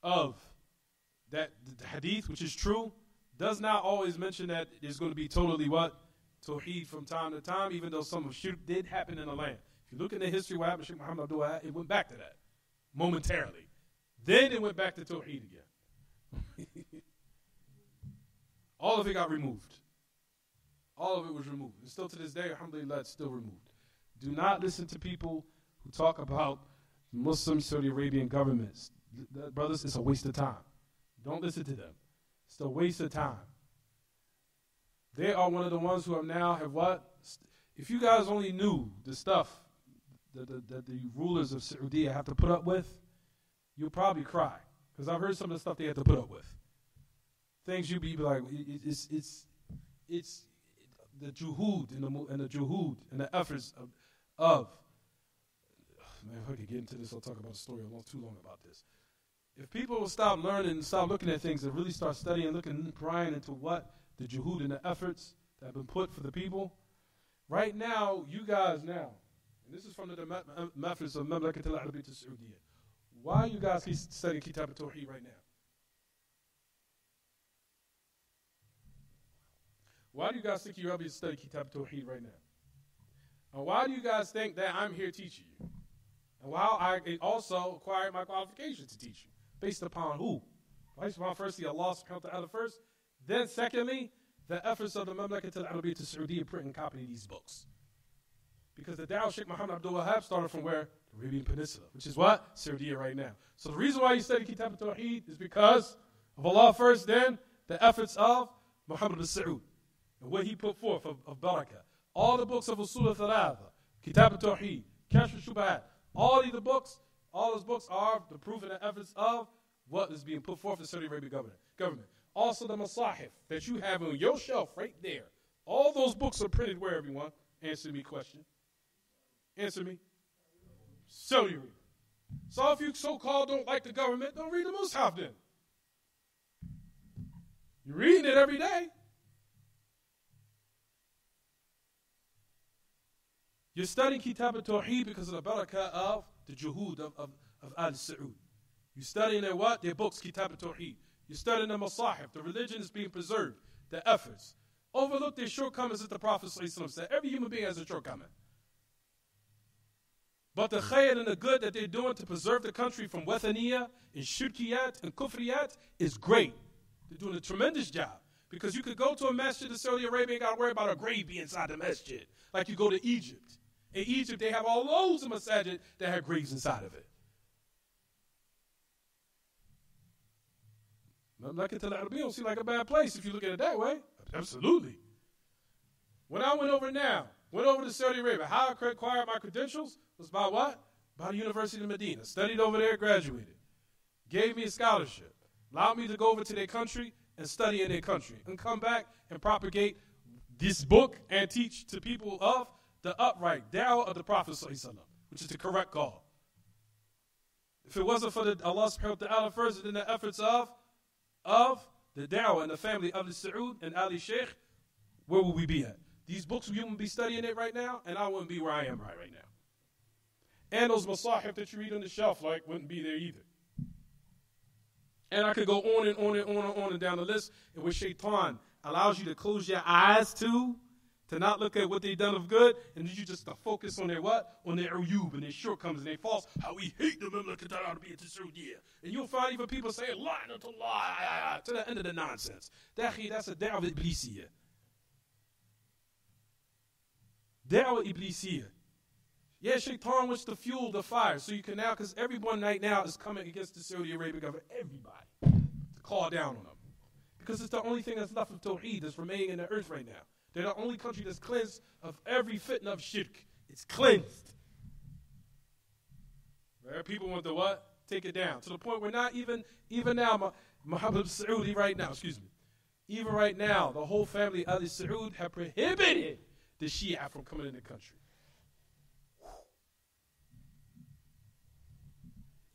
of that the hadith, which is true, does not always mention that there's going to be totally what? Tawheed from time to time, even though some of shirk did happen in the land. If you look in the history of what happened to Sheikh Muhammad Abdul Wahhab, it went back to that momentarily. Then it went back to Tawheed again. All of it got removed. All of it was removed. And still to this day, alhamdulillah, it's still removed. Do not listen to people who talk about Muslim Saudi Arabian governments. Brothers, it's a waste of time. Don't listen to them. It's a waste of time. They are one of the ones who have what? If you guys only knew the stuff that the rulers of Saudi have to put up with, you'll probably cry. Because I've heard some of the stuff they have to put up with. Things you'd be like, it's the juhud and the juhud and the efforts of man, if I could get into this, I'll talk about a story too long about this. If people will stop learning and stop looking at things and really start studying, looking, prying into what the juhud and the efforts that have been put for the people, right now, you guys now, and this is from the methods of Mamlakat al-Arabiyyah al-Saudiyyah, why are you guys studying Kitaab At-Tawheed right now? Why do you guys think you're able to study Kitaab At-Tawheed right now? And why do you guys think that I'm here teaching you? And why I also acquired my qualifications to teach you? Based upon who? Based upon firstly Allah subhanahu wa ta'ala first. Then secondly, the efforts of the Mamlakat al-Arabiyyah al-Saudiyyah print and copy these books. Because the Dawah Sheikh Muhammad Abdul Wahhab started from where? The Arabian Peninsula, which is what? Saudi right now. So the reason why you study Kitaab At-Tawheed is because of Allah first, then the efforts of Muhammad al-Saud and what he put forth of barakah. All the books of Usul al-Thalatha, Kitaab At-Tawheed, Kashf al-Shubahat, all those books are the proof and the evidence of what is being put forth in the Saudi Arabian government. Also the Masahif that you have on your shelf right there. All those books are printed where, everyone? Answer me question. Answer me. Saudi Arabia. So if you so-called don't like the government, don't read the Mus'haf then. You're reading it every day. You're studying Kitaab At-Tawheed because of the barakah of the juhud of Al-Saud. You're studying their what? Their books, Kitaab At-Tawheed. You're studying the Masahif. The religion is being preserved. The efforts. Overlook their shortcomings, as the Prophet ﷺ said. Every human being has a shortcoming. But the khayr and the good that they're doing to preserve the country from wathaniyah and shirkiyat and kufriyat is great. They're doing a tremendous job. Because you could go to a masjid in Saudi Arabia and got to worry about a grave being inside the masjid. Like you go to Egypt. In Egypt, they have all loads of masajid that have graves inside of it. Mamlakat al-Arabiyyah don't seem like a bad place if you look at it that way. Absolutely. When I went over to Saudi Arabia, how I acquired my credentials was by what? By the University of Medina. Studied over there, graduated. Gave me a scholarship. Allowed me to go over to their country and study in their country. And come back and propagate this book and teach to people of the upright da'wah of the Prophet ﷺ, which is the correct call. If it wasn't for Allah subhanahu wa ta'ala first, then the efforts of the da'wah and the family of the Saud and Ali Sheikh, where would we be at? These books, you wouldn't be studying it right now, and I wouldn't be where I am right now. And those masahif that you read on the shelf, wouldn't be there either. And I could go on and on and on and on and down the list, in which shaitan allows you to close your eyes to not look at what they've done of good, and then you just to focus on their what? On their uyub and their shortcomings and their faults, how we hate the Mamlakat al-Arabiyyah al-Saudiyyah. And you'll find even people saying, la'natullah, to the end of the nonsense. That's a da'wah iblisiyah. Da'wah iblisiyah. Yeah, shaitan wants to fuel the fire, so you can now, because everyone right now is coming against the Saudi Arabian government, everybody, to call down on them. Because it's the only thing that's left of Tawheed that's remaining in the earth right now. They're the only country that's cleansed of every fitna of shirk. It's cleansed. Where people want to what? Take it down. To the point where not even now, Muhammad Saudi right now, even right now, the whole family of Ali Saud have prohibited the Shia from coming in the country.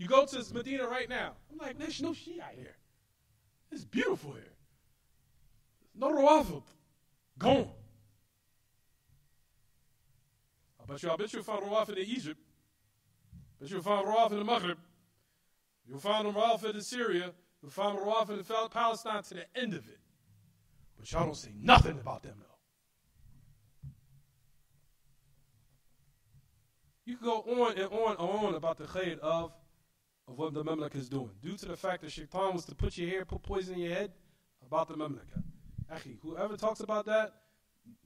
You go to Medina right now. I'm like, there's no Shia here. It's beautiful here. No Rawafid. Gone. I bet you'll find Rawafid in Egypt. Bet you'll find Rawafid in the Maghrib. You'll find Rawafid in Syria. You'll find Rawafid in Palestine to the end of it. But y'all don't say nothing about them, though. You can go on and on and on about the khair of what the Mamlaka is doing. Due to the fact that Shaitan was to put your hair, put poison in your head about the Mamlaka. Akhi, whoever talks about that,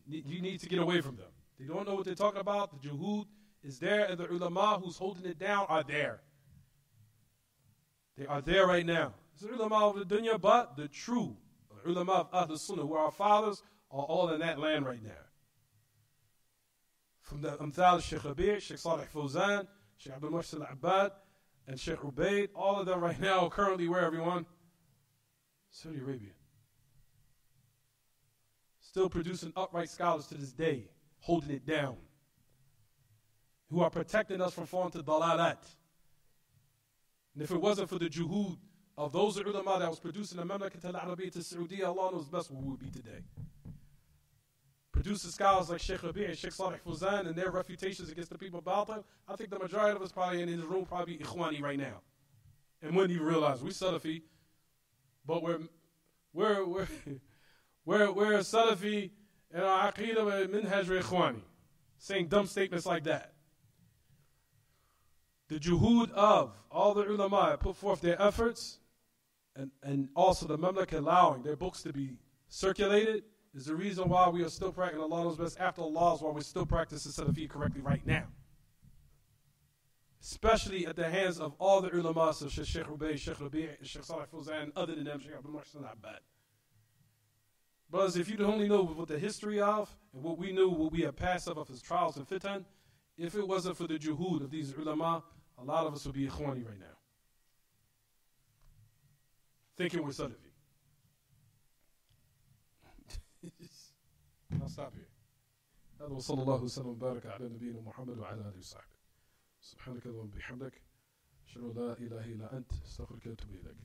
you need to get away from them. They don't know what they're talking about. The Juhud is there, and the ulama who's holding it down are there. They are there right now. It's the ulama of the dunya, but the true ulama of Ahl-Sunnah, who are our fathers, are all in that land right now. From the Amthal, Sheikh Rabi', Sheikh Salih Fawzan, Sheikh Abdul Muhsin Al-Abbad, and Sheikh Ubaid, all of them right now currently where, everyone? Saudi Arabia. Still producing upright scholars to this day, holding it down, who are protecting us from falling to dalalat. And if it wasn't for the juhud of those ulama that was producing the Mamlakat al-Arabiyyah to Saudiya, Allah knows best where we would be today. Producing scholars like Sheikh Rabi' and Sheikh Salih Fawzan and their refutations against the people of Batil, I think the majority of us probably in this room probably Ikhwani right now. And wouldn't even realize we Salafi, but we're Salafi and our Aqidah Minhaj Ikhwani, saying dumb statements like that. The juhud of all the ulama put forth their efforts, and also the Mamlaka allowing their books to be circulated, is the reason why we are still practicing Allah knows best after Allah's, why we're still practicing Salafi correctly right now. Especially at the hands of all the ulama, so Sheikh Ubaid, Sheikh Rabi', Sheikh Salih Fawzan, other than them, Sheikh Abdul Muhsin Al-Abbad. Brothers, if you only know what the history of, and what we knew, what we had passed of his trials and fitan, if it wasn't for the juhud of these ulama, a lot of us would be Ikhwani right now. Thinking we're Salafi. I'll stop here. هذا وصلى الله وسلم وبارك على نبينا محمد وعلى آله وصحبه. سبحانك اللهم وبحمدك أشهد أن لا إله إلا أنت أستغفرك وأتوب إليك.